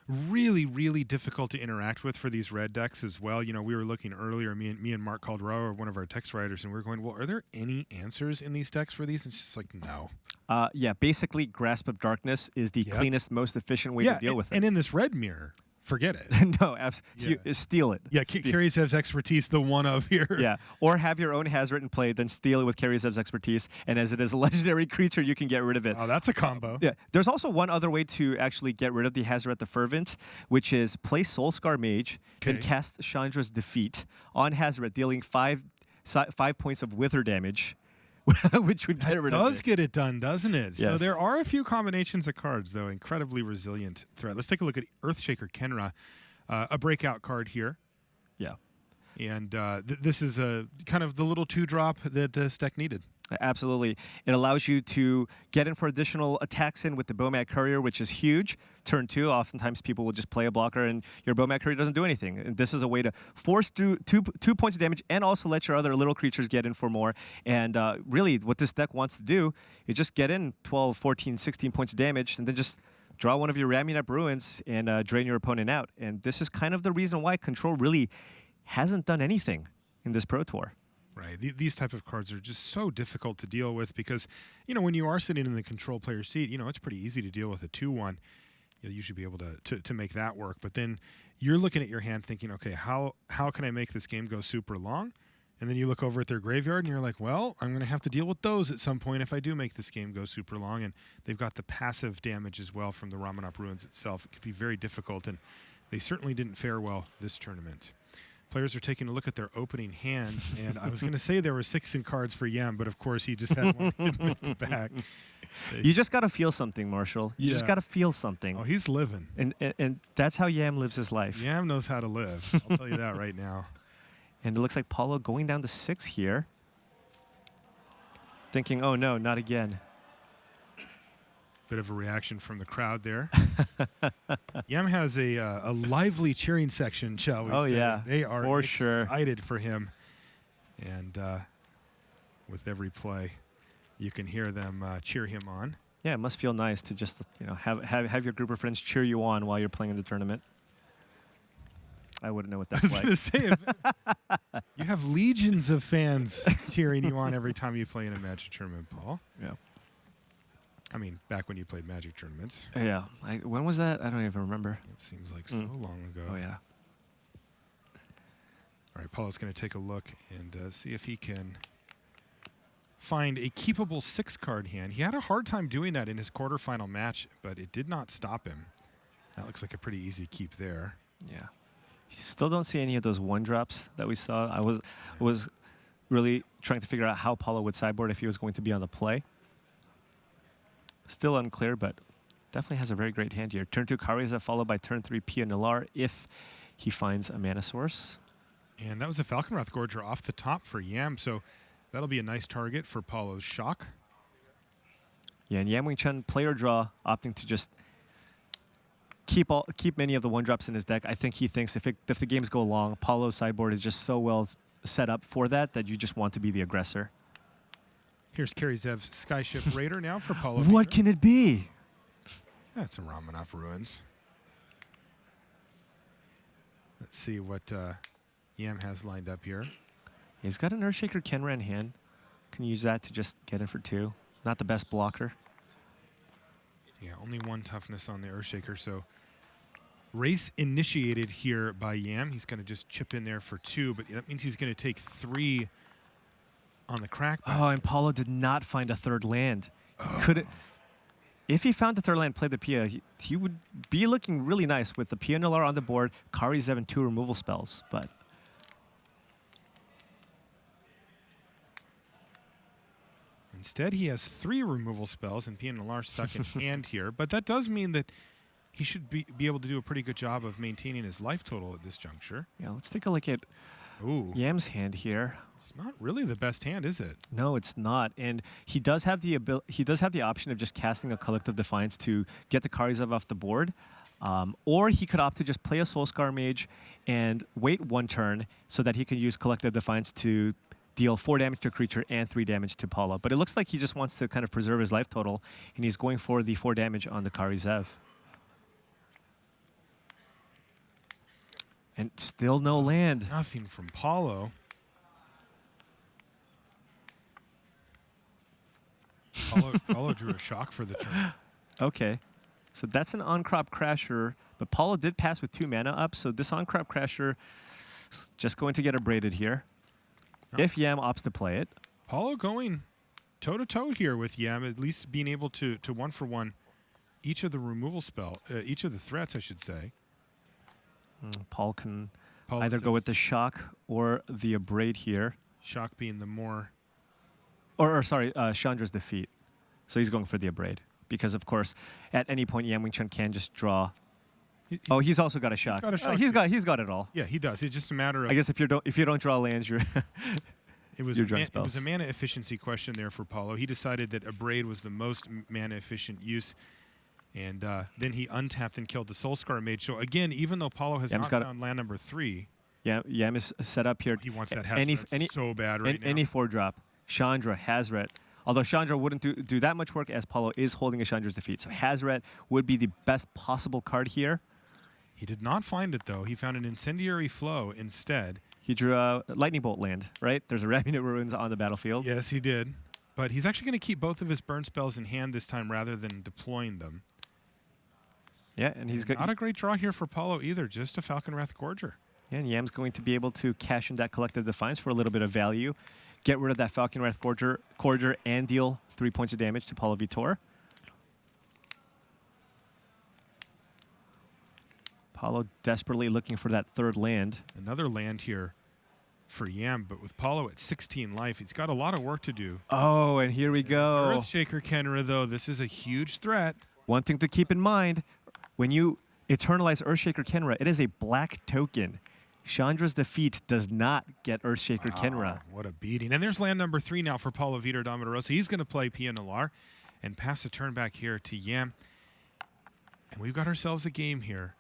Really, really difficult to interact with for these red decks as well. We were looking earlier, me and Mark Calderoa, one of our text writers, and we were going, well, are there any answers in these decks for these? And it's just like, no. Yeah, basically Grasp of Darkness is the cleanest, most efficient way to deal with it. And in this red mirror, forget it. No, steal it. Yeah, Karizev's Expertise, the one of here. Yeah, or have your own Hazard in play, then steal it with Karizev's Expertise, and as it is a legendary creature, you can get rid of it. Oh, that's a combo. Yeah, there's also one other way to actually get rid of the Hazaret the Fervent, which is play Soulscar Mage, then cast Chandra's Defeat on Hazaret, dealing 5 points of Wither damage. Which would get rid of it. Does get it done, doesn't it? Yes. So there are a few combinations of cards, though. Incredibly resilient threat. Let's take a look at Earthshaker Kenra, a breakout card here. Yeah. And this is kind of the little 2-drop that this deck needed. Absolutely. It allows you to get in for additional attacks in with the Bomat Courier, which is huge. Turn 2, oftentimes people will just play a blocker and your Bomat Courier doesn't do anything. And this is a way to force through two points of damage and also let your other little creatures get in for more. And really what this deck wants to do is just get in 12, 14, 16 points of damage and then just draw one of your Ramunap Ruins and drain your opponent out. And this is kind of the reason why Control really hasn't done anything in this Pro Tour. Right. These type of cards are just so difficult to deal with because, when you are sitting in the control player seat, it's pretty easy to deal with a 2-1. You should be able to make that work. But then you're looking at your hand thinking, okay, how can I make this game go super long? And then you look over at their graveyard and you're like, well, I'm going to have to deal with those at some point if I do make this game go super long. And they've got the passive damage as well from the Ramunap Ruins itself. It can be very difficult, and they certainly didn't fare well this tournament. Players are taking a look at their opening hands, and I was going to say there were 6 in cards for Yam, but of course he just had one hidden at the back. You just got to feel something, Marshall. You just Yeah. got to feel something. Oh, he's living. And that's how Yam lives his life. Yam knows how to live. I'll tell you that right now. And it looks like Paulo going down to 6 here. Thinking, oh no, not again. Bit of a reaction from the crowd there. Yam has a lively cheering section, shall we Oh, say. yeah, They are for sure. excited for him. And with every play, you can hear them cheer him on. Yeah, it must feel nice to just have your group of friends cheer you on while you're playing in the tournament. I wouldn't know what I that's was going like. to say, you have legions of fans cheering you on every time you play in a Magic tournament, Paul. Yeah. I mean, back when you played Magic tournaments. Yeah. When was that? I don't even remember. It seems like so long ago. Oh, yeah. All right, Paul's going to take a look and see if he can find a keepable 6-card hand. He had a hard time doing that in his quarterfinal match, but it did not stop him. That looks like a pretty easy keep there. Yeah. Still don't see any of those 1-drops that we saw. I was really trying to figure out how Paulo would sideboard if he was going to be on the play. Still unclear, but definitely has a very great hand here. Turn 2 Kariza followed by turn 3 Pia Nalar if he finds a mana source. And that was a Falconwrath Gorger off the top for Yam, so that'll be a nice target for Paulo's shock. Yeah, and Yam Wing Chun player draw, opting to just keep many of the 1-drops in his deck. I think he thinks if the games go long, Paulo's sideboard is just so well set up for that you just want to be the aggressor. Here's Kerry Zev's Skyship Raider now for Paulo. What Vitor. can it be? That's a Ramunap Ruins. Let's see what Yam has lined up here. He's got an Earthshaker Kenran hand. Can use that to just get in for 2. Not the best blocker. Yeah, only 1 toughness on the Earthshaker, so race initiated here by Yam. He's going to just chip in there for 2, but that means he's going to take 3 on the crack. Oh, and Paulo did not find a 3rd land. If he found the 3rd land, played the Pia, he would be looking really nice with the Pia Nalar on the board, Kari Zev and 2 removal spells, but instead, he has 3 removal spells, and Pia Nalar stuck in hand here. But that does mean that he should be able to do a pretty good job of maintaining his life total at this juncture. yeah, let's take a look at Ooh, Yam's hand here. it's not really the best hand, is it? No, it's not, and he does have the option of just casting a Collective Defiance to get the Karizev off the board, or he could opt to just play a Soulscar Mage and wait 1 turn so that he can use Collective Defiance to deal 4 damage to a creature and 3 damage to Paulo. But it looks like he just wants to kind of preserve his life total, and he's going for the 4 damage on the Karizev. And still no land. Nothing from Paulo. Paulo drew a shock for the turn. Okay. So that's an on-crop crasher, but Paulo did pass with 2 mana up, so this on-crop crasher is just going to get abraded here. Oh. If Yam opts to play it. Paulo going toe-to-toe here with Yam, at least being able to 1-for-1 each of the removal each of the threats, I should say. Paul can Paulo either says go with the shock or the abrade here. shock being the more... Or sorry, Chandra's defeat. So he's going for the abrade. Because, of course, at any point, Yam Wing Chun can just draw. Oh, he's also got a shock. got a shock He's got it all. Yeah, he does. It's just a matter of... I guess if you don't draw lands, you're It was, Your a drawing it was spells. a mana efficiency question there for Paulo. He decided that Abrade was the most mana efficient use, and then he untapped and killed the Soulscar Mage. So again, even though Paulo has Yam's not found land number 3, Yam is set up here. he wants that Any- Hazret so bad right now. Any 4-drop. Chandra, Hazret. Although Chandra wouldn't do that much work, as Paulo is holding a Chandra's defeat. So Hazret would be the best possible card here. He did not find it, though. He found an Incendiary Flow instead. He drew a Lightning Bolt land, right? There's a Ramunap Ruins on the battlefield. Yes, he did. But he's actually going to keep both of his burn spells in hand this time rather than deploying them. Yeah, and he's got. Not a great draw here for Paulo either, just a Falconwrath Gorger. Yeah, and Yam's going to be able to cash in that Collective Defiance for a little bit of value, get rid of that Falconwrath Gorger, and deal 3 points of damage to Paulo Vitor. Paulo desperately looking for that third land. Another land here for Yam, but with Paulo at 16 life, he's got a lot of work to do. Oh, and here we go. Earthshaker Kenra, though, this is a huge threat. One thing to keep in mind, when you eternalize Earthshaker Kenra, it is a black token. Chandra's defeat does not get Earthshaker Kenra. What a beating. And there's land number 3 now for Paulo Vitor Damo da Rosa. He's going to play Pia Nalar and pass the turn back here to Yam. And we've got ourselves a game here.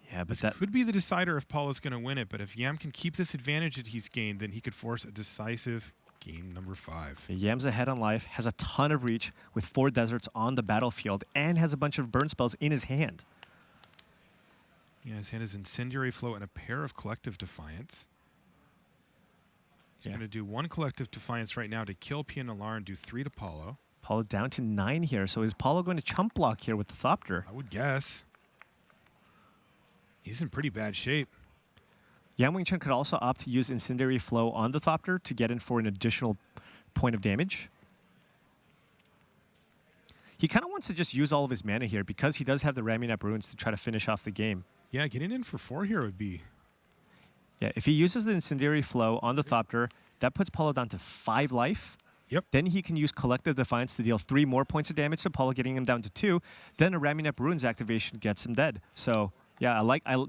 Yeah, but This that could be the decider if Paulo's going to win it, but if Yam can keep this advantage that he's gained, then he could force a decisive game number 5. Yam's ahead on life, has a ton of reach with 4 deserts on the battlefield, and has a bunch of burn spells in his hand. Yeah, his hand is Incendiary Flow and a pair of Collective Defiance. He's going to do 1 Collective Defiance right now to kill Pia Nalar and do 3 to Paulo. Paulo down to 9 here, so is Paulo going to chump block here with the Thopter? I would guess. He's in pretty bad shape. Yan Wing-Chun could also opt to use Incendiary Flow on the Thopter to get in for an additional point of damage. He kind of wants to just use all of his mana here because he does have the Ramunap Ruins to try to finish off the game. Yeah, getting in for 4 here would be... Yeah, if he uses the Incendiary Flow on the Thopter, that puts Paulo down to 5 life. Yep. Then he can use Collective Defiance to deal 3 more points of damage to Paulo, getting him down to 2. Then a Ramunap Ruins activation gets him dead. So, yeah,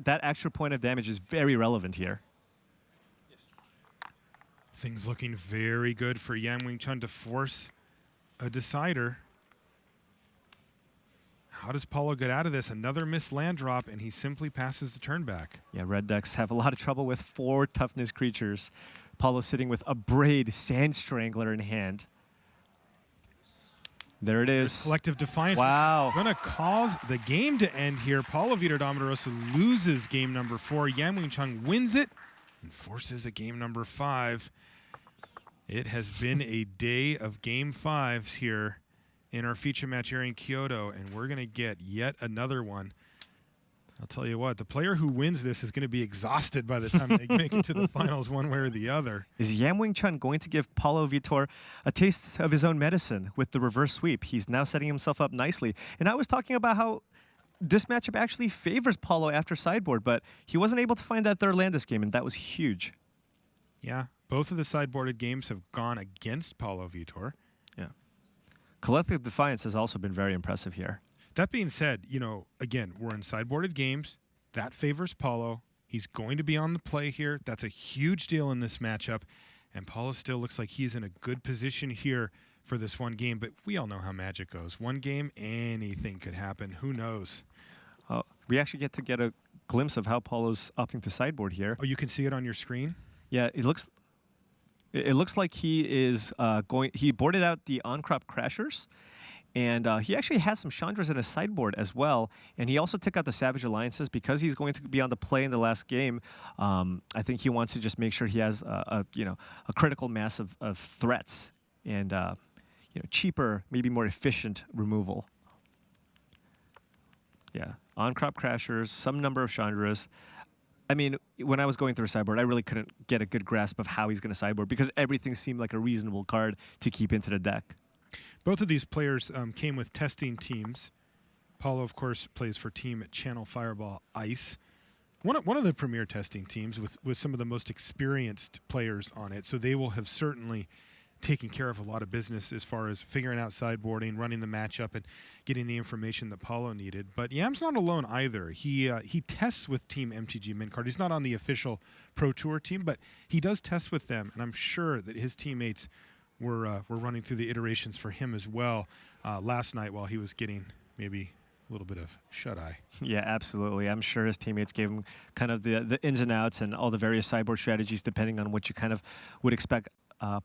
that extra point of damage is very relevant here. Things looking very good for Yan Wing-Chun to force a decider. How does Paulo get out of this? Another missed land drop, and he simply passes the turn back. Yeah, red decks have a lot of trouble with 4 toughness creatures. Paulo sitting with a Braid Sand Strangler in hand. There it is. Collective Defiance. Wow. Going to cause the game to end here. Paulo Vitor Damo da Rosa loses game number 4. Yan Wing-Chun wins it and forces a game number 5. It has been a day of game 5s here in our feature match here in Kyoto, and we're going to get yet another one. I'll tell you what, the player who wins this is going to be exhausted by the time they make it to the finals one way or the other. Is Yan Wing-Chun going to give Paulo Vitor a taste of his own medicine with the reverse sweep? He's now setting himself up nicely. And I was talking about how this matchup actually favors Paulo after sideboard, but he wasn't able to find that third land this game, and that was huge. Yeah, both of the sideboarded games have gone against Paulo Vitor. Yeah. Collective Defiance has also been very impressive here. That being said, you know, again, we're in sideboarded games. That favors Paulo. He's going to be on the play here. That's a huge deal in this matchup. And Paulo still looks like he's in a good position here for this one game. But we all know how Magic goes. One game, anything could happen. Who knows? We actually get to get a glimpse of how Paulo's opting to sideboard here. Oh, you can see it on your screen? Yeah, it looks like he is he boarded out the On-Crop Crashers. And he actually has some Chandras in his sideboard as well. And he also took out the Savage Alliances because he's going to be on the play in the last game. I think he wants to just make sure he has a critical mass of threats and cheaper, maybe more efficient removal. Yeah, On-Crop Crashers, some number of Chandras. I mean, when I was going through sideboard, I really couldn't get a good grasp of how he's going to sideboard because everything seemed like a reasonable card to keep into the deck. Both of these players came with testing teams. Paulo, of course, plays for Team Channel Fireball Ice. One of the premier testing teams with some of the most experienced players on it. So they will have certainly taken care of a lot of business as far as figuring out sideboarding, running the matchup, and getting the information that Paulo needed. But Yam's not alone either. He tests with Team MTG Mincard. He's not on the official Pro Tour team, but he does test with them. And I'm sure that his teammates were running through the iterations for him as well last night while he was getting maybe a little bit of shut-eye. Yeah, absolutely. I'm sure his teammates gave him kind of the ins and outs and all the various sideboard strategies depending on what you kind of would expect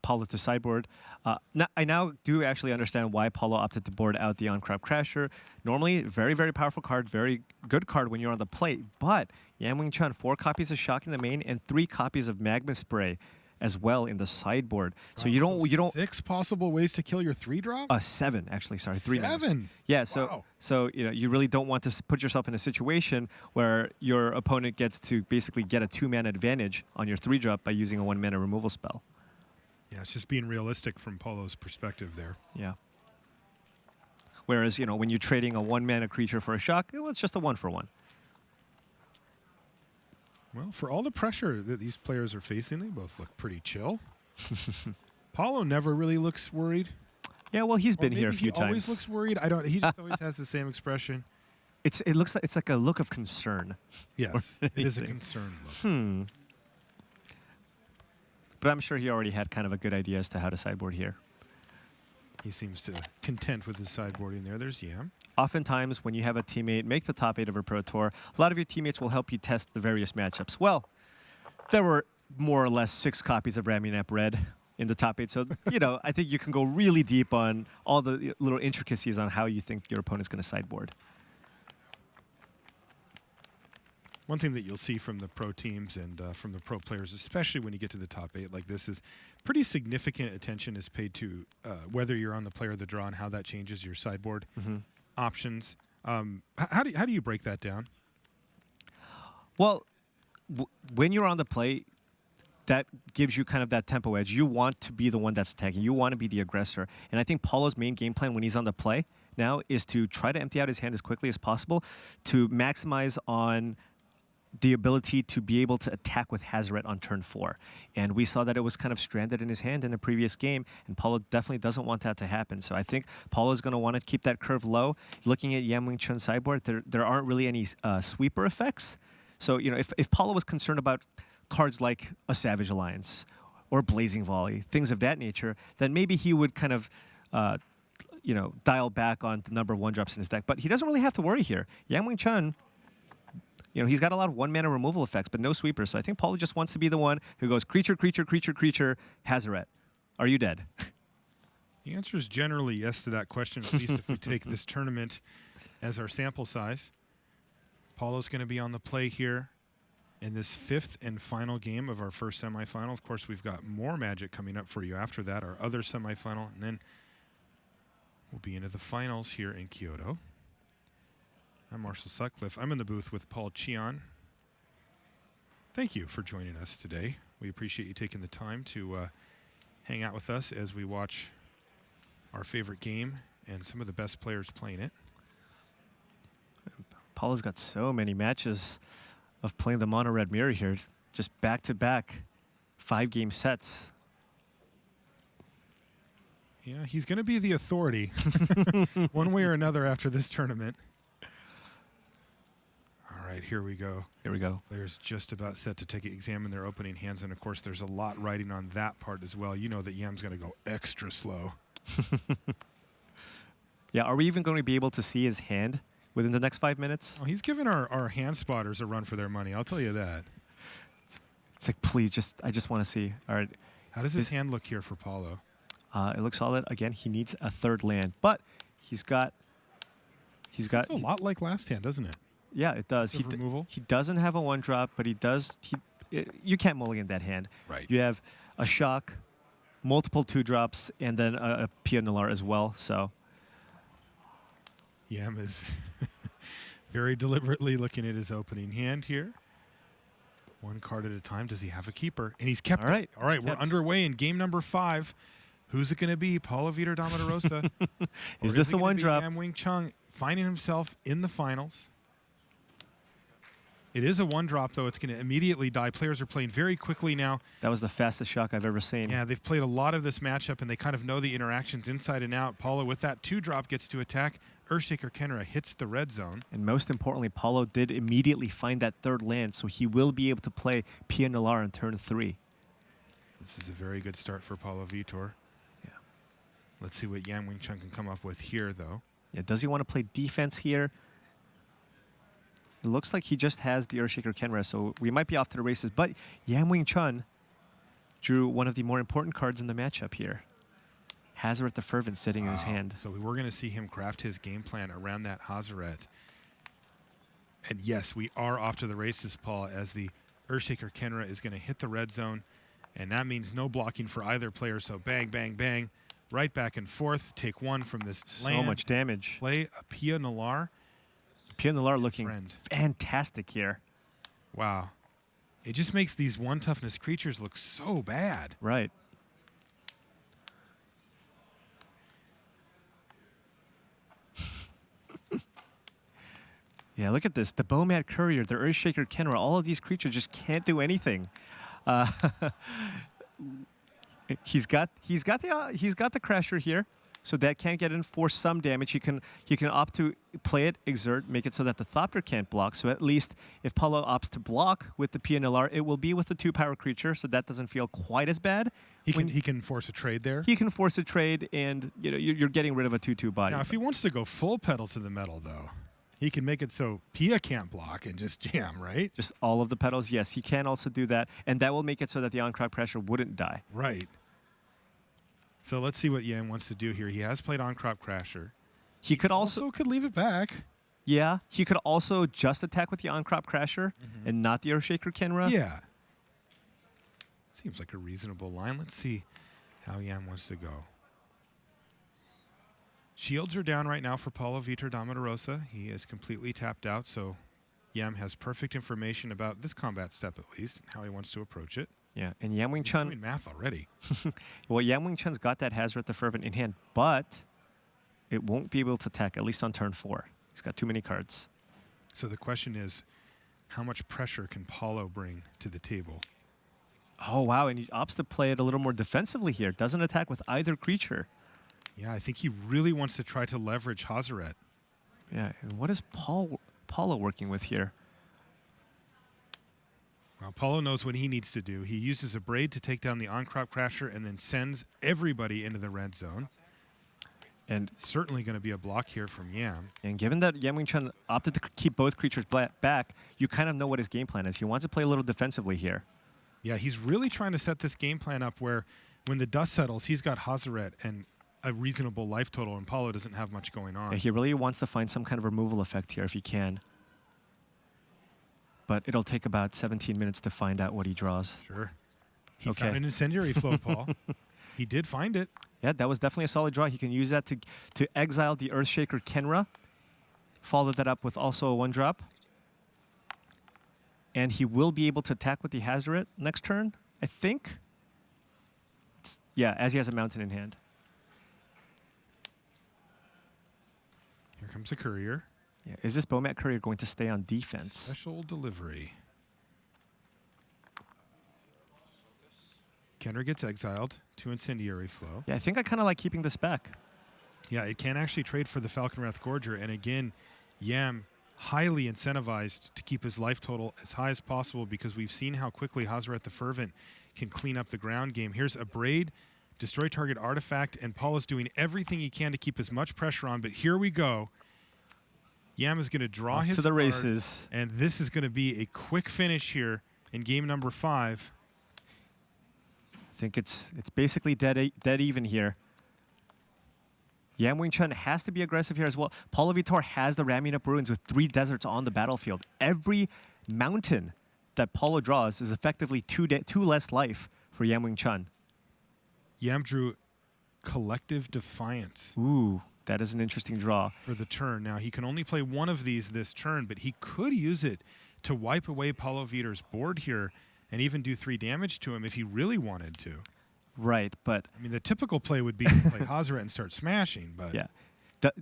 Paulo to sideboard. I now do actually understand why Paulo opted to board out the On-Crop Crasher. Normally, very, very powerful card, very good card when you're on the plate, but Yan Wing-Chun, 4 copies of Shock in the main and 3 copies of Magma Spray as well in the sideboard. So you don't 6 possible ways to kill your 3-drop? 7 actually, sorry, 3. 7. Yeah, so you really don't want to put yourself in a situation where your opponent gets to basically get a 2-mana advantage on your 3-drop by using a 1-mana removal spell. Yeah, it's just being realistic from Paulo's perspective there. Yeah. Whereas, when you're trading a 1-mana creature for a shock, well, it's just a 1-for-1. Well, for all the pressure that these players are facing, they both look pretty chill. Paulo never really looks worried. Yeah, well, he's been here a Maybe few he times. always looks worried. I don't. He just always has the same expression. It looks like it's like a look of concern. Yes, it is a anything. concerned look. But I'm sure he already had kind of a good idea as to how to sideboard here. He seems to content with his sideboarding there. There's Yam. Oftentimes, when you have a teammate make the top 8 of a Pro Tour, a lot of your teammates will help you test the various matchups. Well, there were more or less 6 copies of Ramunap Red in the top 8. So, I think you can go really deep on all the little intricacies on how you think your opponent's going to sideboard. One thing that you'll see from the pro teams and from the pro players, especially when you get to the top 8 like this, is pretty significant attention is paid to whether you're on the play or the draw and how that changes your sideboard options. How do you break that down? Well, when you're on the play, that gives you kind of that tempo edge. You want to be the one that's attacking. You want to be the aggressor. And I think Paulo's main game plan when he's on the play now is to try to empty out his hand as quickly as possible to maximize on the ability to be able to attack with Hazoret on turn 4. And we saw that it was kind of stranded in his hand in a previous game, and Paulo definitely doesn't want that to happen. So I think Paulo's going to want to keep that curve low. Looking at Yam Wing Chun's sideboard, there aren't really any sweeper effects. So, if Paulo was concerned about cards like a Savage Alliance or Blazing Volley, things of that nature, then maybe he would kind of dial back on the number of 1-drops in his deck. But he doesn't really have to worry here. Yam Wing Chun, he's got a lot of 1-mana removal effects, but no sweepers. So I think Paulo just wants to be the one who goes creature, creature, creature, creature, Hazoret. Are you dead? The answer is generally yes to that question, at least if we take this tournament as our sample size. Paulo's going to be on the play here in this 5th and final game of our first semifinal. Of course, we've got more Magic coming up for you after that, our other semifinal, and then we'll be into the finals here in Kyoto. I'm Marshall Sutcliffe. I'm in the booth with Paul Cheon. Thank you for joining us today. We appreciate you taking the time to hang out with us as we watch our favorite game and some of the best players playing it. Paulo's got so many matches of playing the mono red mirror here, just back-to-back 5-game sets. Yeah, he's going to be the authority one way or another after this tournament. All right, here we go. Here we go. Players just about set to examine their opening hands, and of course there's a lot riding on that part as well. You know that Yam's going to go extra slow. Yeah, are we even going to be able to see his hand within the next 5 minutes? Oh, he's giving our hand spotters a run for their money, I'll tell you that. It's like, please, I just want to see. All right. How does his hand look here for Paulo? It looks solid. Again, he needs a 3rd land, but he's got. It's a lot like last hand, doesn't it? Yeah, it does. Removal? He doesn't have a 1-drop, but he does. You can't mulligan that hand. Right. You have a shock, multiple 2-drops, and then a Pia Nalar as well. So. Yam is very deliberately looking at his opening hand here. 1 card at a time. Does he have a keeper? And he's kept All right. it. All right, we're underway in game number 5. Who's it going to be? Paulo Vitor Damo da Rosa. Is this a 1-drop? Yam Wing Chun finding himself in the finals. It is a 1-drop, though. It's going to immediately die. Players are playing very quickly now. That was the fastest shock I've ever seen. Yeah, they've played a lot of this matchup, and they kind of know the interactions inside and out. Paulo, with that 2-drop, gets to attack. Earthshaker Kenra hits the red zone. And most importantly, Paulo did immediately find that 3rd land, so he will be able to play Pia Nalar on turn 3. This is a very good start for Paulo Vitor. Yeah. Let's see what Yam Wing Chun can come up with here, though. Yeah, does he want to play defense here? It looks like he just has the Earthshaker Kenra, so we might be off to the races. But Yam Wing Chun drew one of the more important cards in the matchup here. Hazoret the Fervent sitting in his hand. So we were going to see him craft his game plan around that Hazoret. And yes, we are off to the races, Paul, as the Earthshaker Kenra is going to hit the red zone. And that means no blocking for either player. So bang, bang, bang. Right back and forth. Take 1 from this land. So much damage. Play a Pia Nalar. Pia Nalar looking fantastic here. Wow. It just makes these 1-toughness creatures look so bad. Right. Yeah, look at this. The Bowmat Courier, the Earthshaker Kenra, all of these creatures just can't do anything. He's got the Crasher here, so that can't get in for some damage. He can opt to play it, exert, make it so that the Thopter can't block. So at least if Paulo opts to block with the PNLR, it will be with the 2-power creature, so that doesn't feel quite as bad. He can force a trade there. He can force a trade, and you're getting rid of a 2/2 body. Now, if he wants to go full pedal to the metal, though, he can make it so Pia can't block and just jam, right? Just all of the pedals, yes. He can also do that, and that will make it so that the on-crop pressure wouldn't die. Right. So let's see what Yam wants to do here. He has played on-crop crasher. He could also could leave it back. Yeah, he could also just attack with the on-crop crasher and not the Earthshaker Kenra. Yeah. Seems like a reasonable line. Let's see how Yam wants to go. Shields are down right now for Paulo Vitor Damo da Rosa. He is completely tapped out, so Yam has perfect information about this combat step at least, and how he wants to approach it. Yeah, and Yan Wing He's Chun. doing math already. Well, Yan Wing Chun's got that Hazard the Fervent in hand, but it won't be able to attack, at least on turn 4. He's got too many cards. So the question is, how much pressure can Paulo bring to the table? Oh, wow, and he opts to play it a little more defensively here. Doesn't attack with either creature. Yeah, I think he really wants to try to leverage Hazaret. Yeah, and what is Paulo working with here? Well, Paulo knows what he needs to do. He uses a Braid to take down the on-crop crasher and then sends everybody into the red zone. And certainly going to be a block here from Yam. And given that Yan Wing Chun opted to keep both creatures back, you kind of know what his game plan is. He wants to play a little defensively here. Yeah, he's really trying to set this game plan up where when the dust settles, he's got Hazaret and a reasonable life total, and Paulo doesn't have much going on. Yeah, he really wants to find some kind of removal effect here if he can. But it'll take about 17 minutes to find out what he draws. Sure. He found an incendiary flow, Paul. He did find it. Yeah, that was definitely a solid draw. He can use that to exile the Earthshaker Kenra. Follow that up with also a 1-drop. And he will be able to attack with the Hazaret next turn, I think. Yeah, as he has a mountain in hand. Here comes a courier. Yeah, is this Bowmat Courier going to stay on defense? Special delivery. Kenra gets exiled to incendiary flow. Yeah, I think I kind of like keeping this back. Yeah, it can actually trade for the Falconwrath Gorger. And again, Yam highly incentivized to keep his life total as high as possible because we've seen how quickly Hazaret the Fervent can clean up the ground game. Here's a Braid, destroy target artifact, and Paul is doing everything he can to keep as much pressure on. But here we go. Yam is going to draw Off his to the card, races. and this is going to be a quick finish here in game number 5. I think it's basically dead even here. Yan Wing Chun has to be aggressive here as well. Paulo Vitor has the Ramunap Ruins with 3 deserts on the battlefield. Every mountain that Paulo draws is effectively 2 less life for Yan Wing Chun. Yam drew Collective Defiance. Ooh, that is an interesting draw. For the turn. Now, he can only play one of these this turn, but he could use it to wipe away Paulo Vitor's board here and even do 3 damage to him if he really wanted to. Right, but... I mean, the typical play would be to play Hazaret and start smashing, but... Yeah.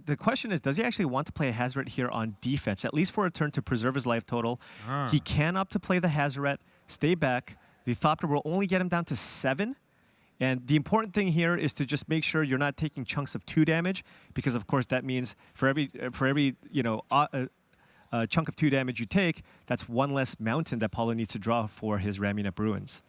The question is, does he actually want to play a Hazaret here on defense, at least for a turn to preserve his life total? He can opt to play the Hazaret, stay back. The Thopter will only get him down to 7. And the important thing here is to just make sure you're not taking chunks of 2 damage, because of course that means for every chunk of 2 damage you take, that's 1 less mountain that Paulo needs to draw for his Ramunap Ruins.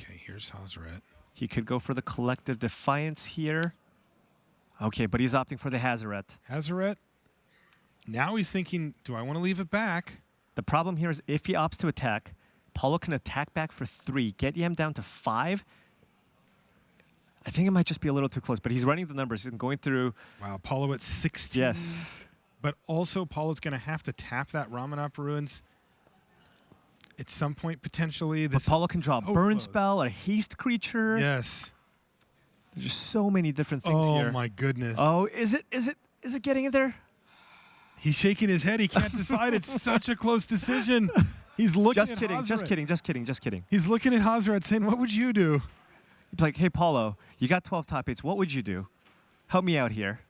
Okay, here's Hazaret. He could go for the Collective Defiance here. Okay, but he's opting for the Hazaret. Hazaret. Now he's thinking, do I want to leave it back? The problem here is if he opts to attack, Paulo can attack back for 3, get Yam down to 5. I think it might just be a little too close, but he's running the numbers and going through. Wow, Paulo at 16. Yes. But also, Paulo's going to have to tap that Ramunap Ruins at some point, potentially. But Paulo can draw a burn spell, a haste creature. Yes. There's just so many different things here. Oh, my goodness. Oh, is it getting in there? He's shaking his head. He can't decide. It's such a close decision. He's looking at Hazaret. Just kidding. He's looking at Hazaret saying, what would you do? He's like, hey, Paulo, you got 12 top 8s. What would you do? Help me out here.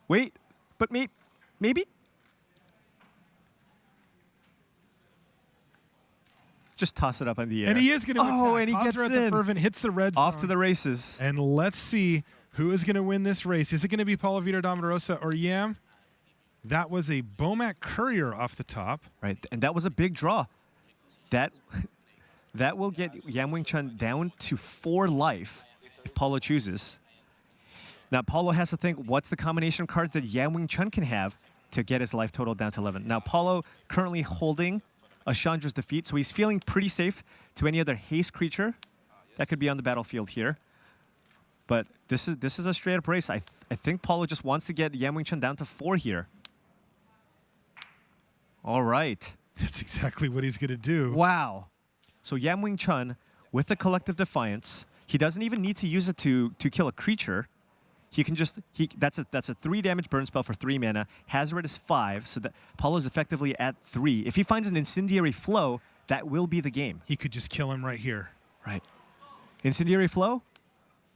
Wait, but maybe? Just toss it up in the air. And he is going to attack. And he gets Hosret in. the Fervent hits the red zone. Off to the races. And let's see who is going to win this race. Is it going to be Paulo Vitor Damo da Rosa or Yam? That was a Bomat Courier off the top. Right, and that was a big draw. That will get Yam Wing Chun down to 4 life if Paulo chooses. Now, Paulo has to think, what's the combination of cards that Yam Wing Chun can have to get his life total down to 11? Now, Paulo currently holding a Chandra's defeat, so he's feeling pretty safe to any other haste creature that could be on the battlefield here. But this is a straight-up race. I think Paulo just wants to get Yam Wing Chun down to 4 here. All right. That's exactly what he's going to do. Wow. So Yam Wing Chun, with the Collective Defiance, he doesn't even need to use it to kill a creature. He can just that's a 3 damage burn spell for 3 mana. Hazard is 5, so that Paulo's effectively at 3. If he finds an Incendiary Flow, that will be the game. He could just kill him right here. Right. Incendiary Flow?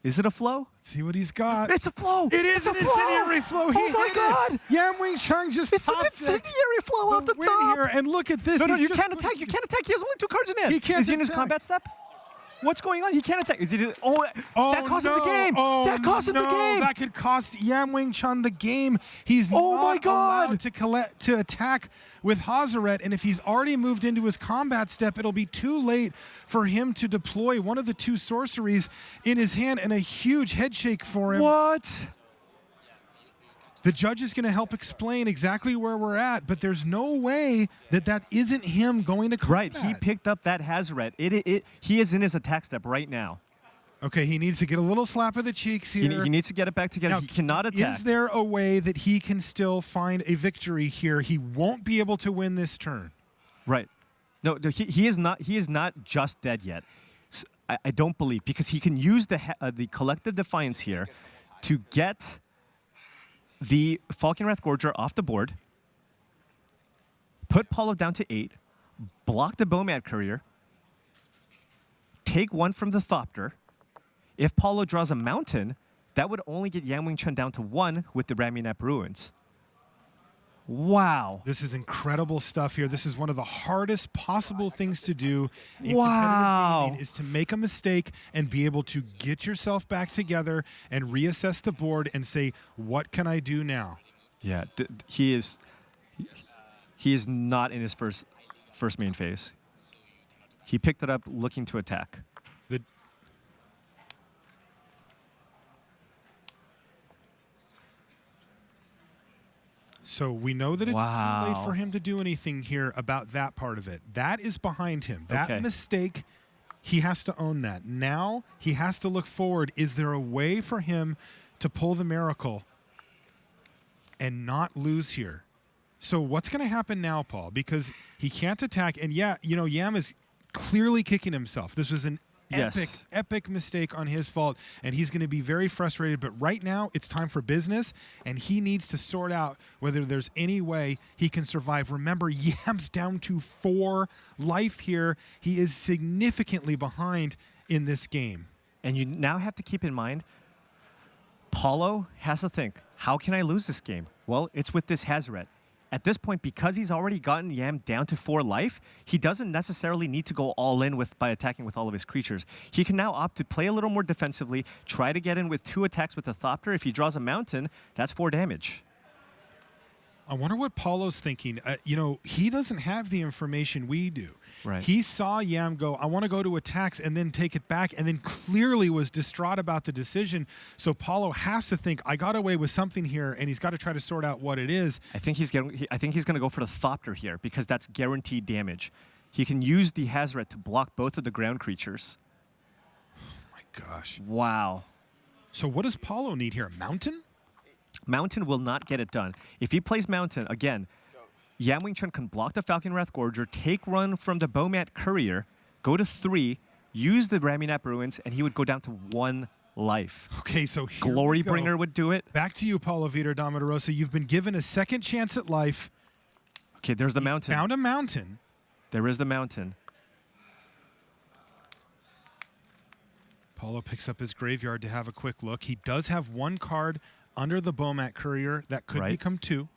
Is it a flow? See what he's got. It's a flow. It is an incendiary flow. Oh my God! Yam Wing Chun just It's an topped incendiary flow off the win top. here, and look at this. No, He's you just can't put- attack. You can't attack. He has only 2 cards in hand. He can't Is he in his attack. combat step? What's going on? He can't attack. Is he? That cost him the no. game. Oh, That cost him the no. game. That could cost Yam Wing Chun the game. He's Oh not my God. allowed to attack with Hosret, and if he's already moved into his combat step, it'll be too late for him to deploy one of the 2 sorceries in his hand, and a huge head shake for him. What? The judge is going to help explain exactly where we're at, but there's no way that isn't him going to combat. Right. He picked up that Hazret. He is in his attack step right now. Okay, he needs to get a little slap of the cheeks here. He needs to get it back together. Now, He cannot attack. Is there a way that he can still find a victory here? He won't be able to win this turn. Right. No, he is not. He is not just dead yet. I don't believe, because he can use the Collective Defiance here to get the Falconwrath Gorger off the board, put Paulo down to 8, block the Bomad Courier, take 1 from the Thopter. If Paulo draws a Mountain, that would only get Yam Wing Chun down to 1 with the Ramunap Ruins. Wow. This is incredible stuff here. This is one of the hardest possible things to do in Wow. competitive gaming, is to make a mistake and be able to get yourself back together and reassess the board and say, what can I do now? Yeah, he is not in his first main phase. He picked it up looking to attack. So we know that it's too Wow. late for him to do anything here about that part of it. That is behind him. That Okay. mistake, he has to own that. Now he has to look forward. Is there a way for him to pull the miracle and not lose here? So what's going to happen now, Paul? Because he can't attack. And yeah, Yam is clearly kicking himself. This was an Yes. epic mistake on his fault, and he's going to be very frustrated. But right now, it's time for business, and he needs to sort out whether there's any way he can survive. Remember, Yam's down to 4 life here. He is significantly behind in this game. And you now have to keep in mind, Paulo has to think, how can I lose this game? Well, it's with this Hazret. At this point, because he's already gotten Yam down to 4 life, he doesn't necessarily need to go all in by attacking with all of his creatures. He can now opt to play a little more defensively, try to get in with 2 attacks with the Thopter. If he draws a Mountain, that's 4 damage. I wonder what Paulo's thinking. He doesn't have the information we do. Right. He saw Yam go, I want to go to attacks and then take it back, and then clearly was distraught about the decision. So Paulo has to think, I got away with something here, and he's got to try to sort out what it is. I think he's going to go for the Thopter here, because that's guaranteed damage. He can use the Hazret to block both of the ground creatures. Oh my gosh. Wow. So what does Paulo need here? A mountain? Mountain will not get it done. If he plays Mountain, again, Yam Wing Chun can block the Falconwrath Gorger, take 1 from the Bomat Courier, go to 3, use the Ramunap Ruins, and he would go down to 1 life. Okay, so here we go. Glorybringer would do it. Back to you, Paulo Vitor Damo da Rosa. You've been given a second chance at life. Okay, there's the Mountain. Found a mountain. There is the Mountain. Paulo picks up his graveyard to have a quick look. He does have one card under the Bomat Courier that could become 2.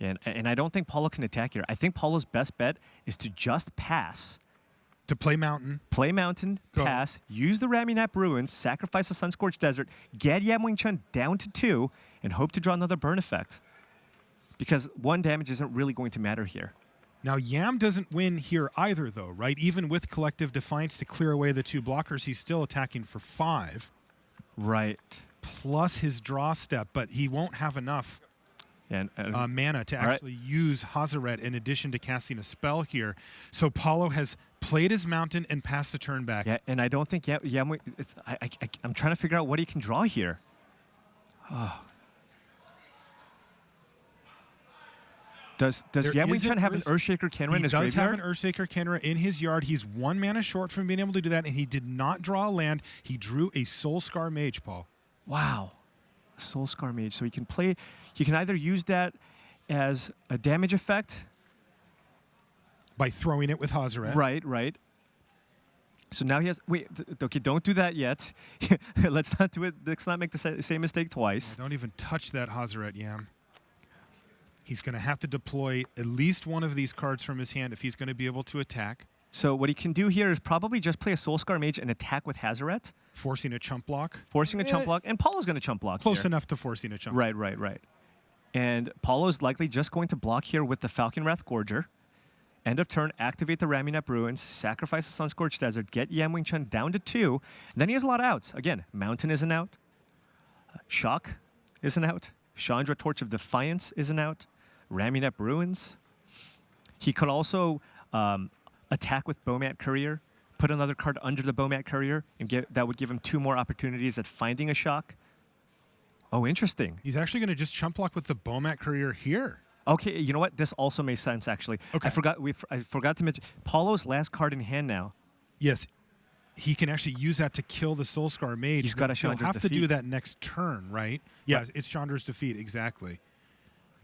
And I don't think Paulo can attack here. I think Paulo's best bet is to just pass. To play Mountain. Play Mountain, pass, use the Ramunap Ruins, sacrifice the Sunscorched Desert, get Yam Wing Chun down to 2, and hope to draw another burn effect. Because 1 damage isn't really going to matter here. Now, Yam doesn't win here either, though, right? Even with Collective Defiance to clear away the 2 blockers, he's still attacking for 5. Right. Plus his draw step, but he won't have enough mana to actually use Hazaret in addition to casting a spell here. So Paulo has played his Mountain and passed the turn back. Yeah, and I don't think I'm trying to figure out what he can draw here. Does Yam Wing Chun have an Earthshaker Kenra in his graveyard? He does have an Earthshaker Kenra in his yard. He's 1 mana short from being able to do that, and he did not draw a land. He drew a Soulscar Mage, Paul. Wow. A Soulscar Mage. So he can either use that as a damage effect. By throwing it with Hazaret. Right. So now he has... Wait, okay, don't do that yet. Let's not do it. Let's not make the same mistake twice. Don't even touch that Hazaret, Yam. He's going to have to deploy at least one of these cards from his hand if he's going to be able to attack. So what he can do here is probably just play a Soulscar Mage and attack with Hazaret. Forcing a chump block. Forcing a chump block. And Paulo's going to chump block Close here. enough to forcing a chump. Right. And Paulo's likely just going to block here with the Falconwrath Gorger. End of turn, activate the Ramunap Ruins, sacrifice the Sunscorched Desert, get Yam Wing Chun down to 2. And then he has a lot of outs. Again, Mountain isn't out. Shock isn't out. Chandra Torch of Defiance isn't out. Ramunap Ruins. He could also attack with Bomat Courier, put another card under the Bomat Courier, and that would give him 2 more opportunities at finding a shock. Oh, interesting. He's actually going to just chump block with the Bomat Courier here. Okay, you know what? This also makes sense, actually. Okay. I forgot to mention Paulo's last card in hand now. Yes. He can actually use that to kill the Soulscar Mage. He's got a Chandra's Chandra's defeat. Defeat. To do that next turn, right? Yeah, it's Chandra's Defeat, exactly.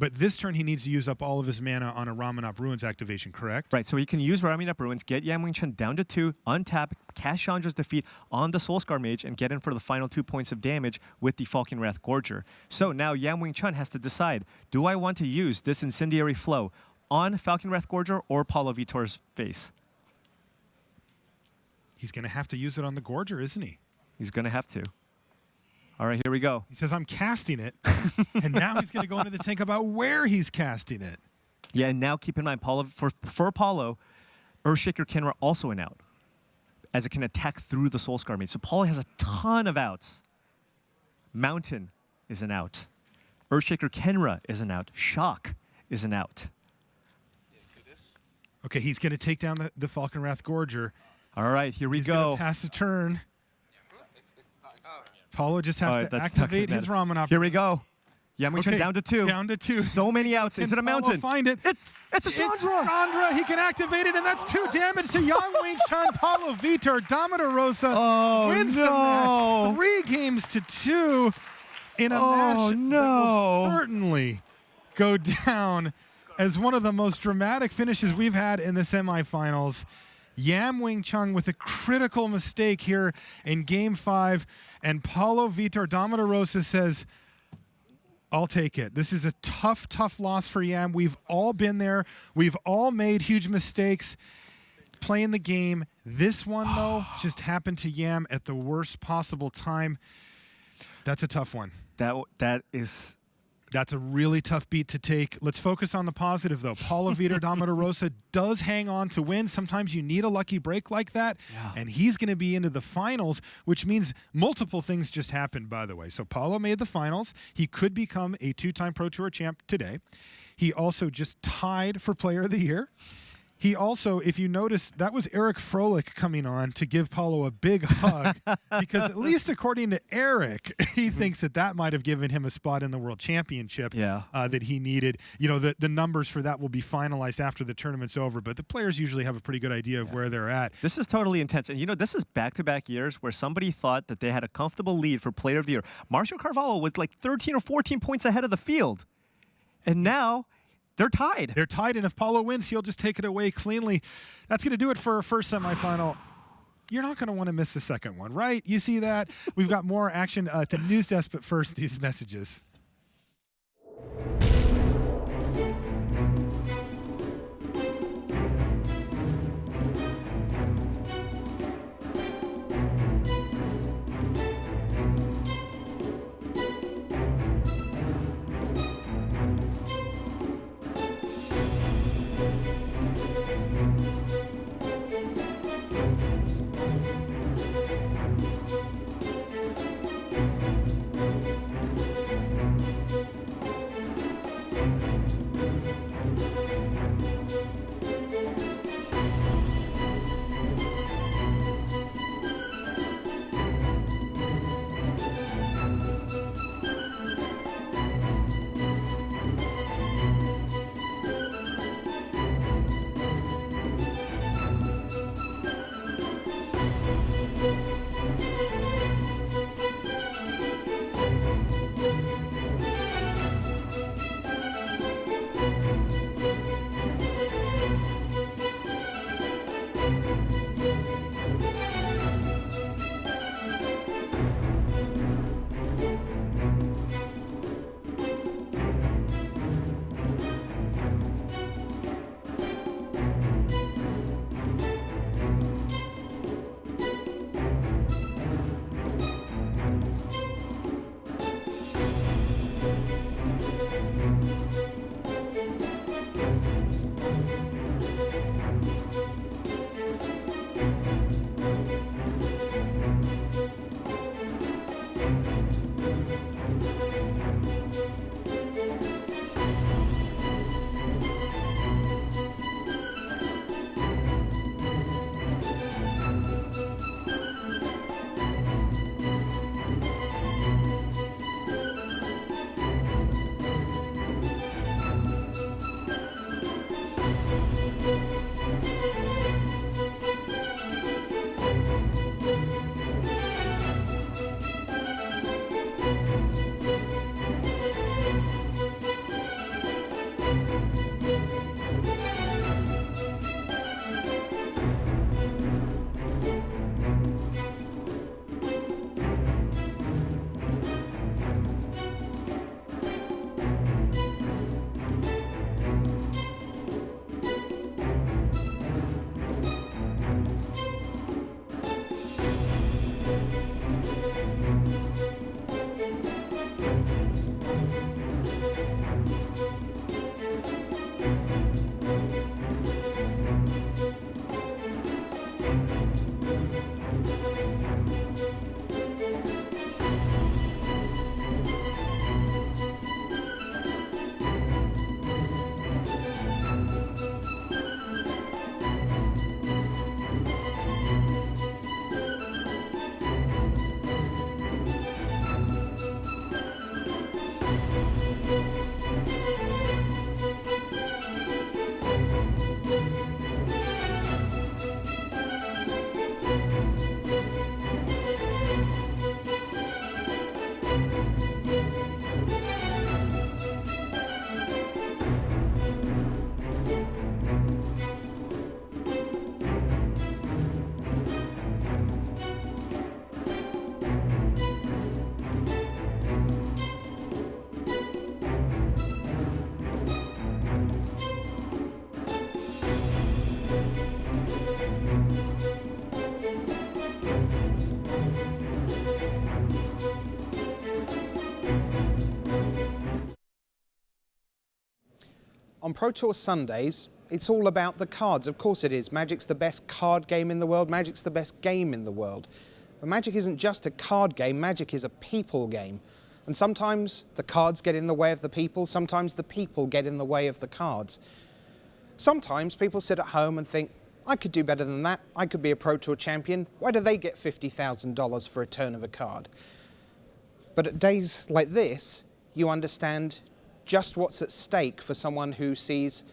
But this turn, he needs to use up all of his mana on a Ramunap Ruins activation, correct? Right, so he can use Ramunap Ruins, get Yam Wing Chun down to 2, untap, cast Chandra's Defeat on the Soulscar Mage, and get in for the final 2 points of damage with the Falconwrath Gorger. So now Yam Wing Chun has to decide, do I want to use this Incendiary Flow on Falconwrath Gorger or Paulo Vitor's face? He's going to have to use it on the Gorger, isn't he? He's going to have to. All right, here we go. He says, I'm casting it. And now he's going to go into the tank about where he's casting it. Yeah, and now keep in mind, Paulo, for Paulo, Earthshaker Kenra also an out, as it can attack through the Soulscar Mage. So Paulo has a ton of outs. Mountain is an out. Earthshaker Kenra is an out. Shock is an out. Okay, he's going to take down the Falconwrath Gorger. All right, here we He's go. going to pass the turn. Paulo just has to activate his Ramunap. Here we go. Yam Wing Chun down to 2. Down to 2. So many outs. Is it a Mountain? Find it. It's a Chandra. Chandra. He can activate it, and that's 2 damage to Yam Wing Chun. Paulo Vitor Damo da Rosa wins the match 3 games to 2 in a match that will certainly go down as one of the most dramatic finishes we've had in the semifinals. Yam Wing Chun with a critical mistake here in Game 5, and Paulo Vitor Damo da Rosa says, I'll take it. This is a tough, tough loss for Yam. We've all been there. We've all made huge mistakes playing the game. This one, though, just happened to Yam at the worst possible time. That's a tough one. That's a really tough beat to take. Let's focus on the positive, though. Paulo Vitor Damo da Rosa does hang on to win. Sometimes you need a lucky break like that, and he's going to be into the finals, which means multiple things just happened, by the way. So Paulo made the finals. He could become a 2-time Pro Tour champ today. He also just tied for Player of the Year. He also, if you notice, that was Eric Froelich coming on to give Paulo a big hug because at least according to Eric, he thinks that might have given him a spot in the World Championship that he needed. You know, the numbers for that will be finalized after the tournament's over, but the players usually have a pretty good idea of where they're at. This is totally intense. And, you know, this is back-to-back years where somebody thought that they had a comfortable lead for Player of the Year. Marcio Carvalho was like 13 or 14 points ahead of the field. And now they're tied. They're tied, and if Paulo wins, he'll just take it away cleanly. That's going to do it for our first semifinal. you're not going to want to miss the second one, right? You see that? We've got more action to News Desk, but first, these messages. On Pro Tour Sundays, it's all about the cards. Of course it is. Magic's the best card game in the world. Magic's the best game in the world. But Magic isn't just a card game. Magic is a people game. And sometimes the cards get in the way of the people. Sometimes the people get in the way of the cards. Sometimes people sit at home and think, I could do better than that. I could be a Pro Tour champion. Why do they get $50,000 for a turn of a card? But at days like this, you understand just what's at stake for someone who sees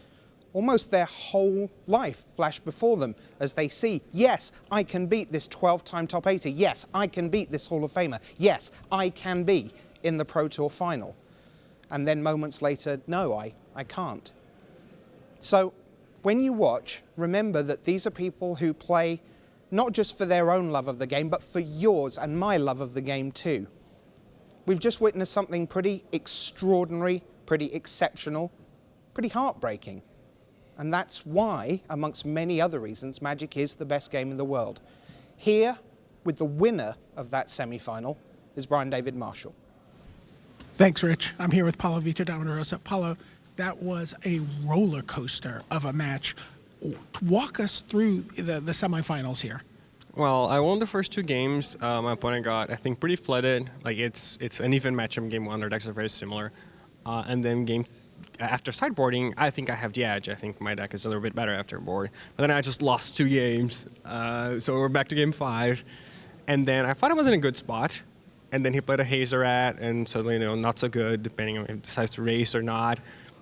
almost their whole life flash before them as they see, yes, I can beat this 12-time top 80. Yes, I can beat this Hall of Famer. Yes, I can be in the Pro Tour final. And then moments later, no, I can't. So when you watch, remember that these are people who play not just for their own love of the game, but for yours and my love of the game too. We've just witnessed something pretty extraordinary, pretty exceptional, pretty heartbreaking. And that's why, amongst many other reasons, Magic is the best game in the world. Here, with the winner of that semi-final, is Brian David Marshall. Thanks, Rich. I'm here with Paulo Vitor Damo. Paulo, that was a roller coaster of a match. Walk us through the semifinals here. Well, I won the first 2 games. My opponent got, I think, pretty flooded. Like it's an even match in game 1. Their decks are very similar. And then after sideboarding, I think I have the edge. I think my deck is a little bit better after board. But then I just lost 2 games. So we're back to game 5. And then I thought I was in a good spot. And then he played a Hazerat, and suddenly, not so good, depending on if he decides to race or not.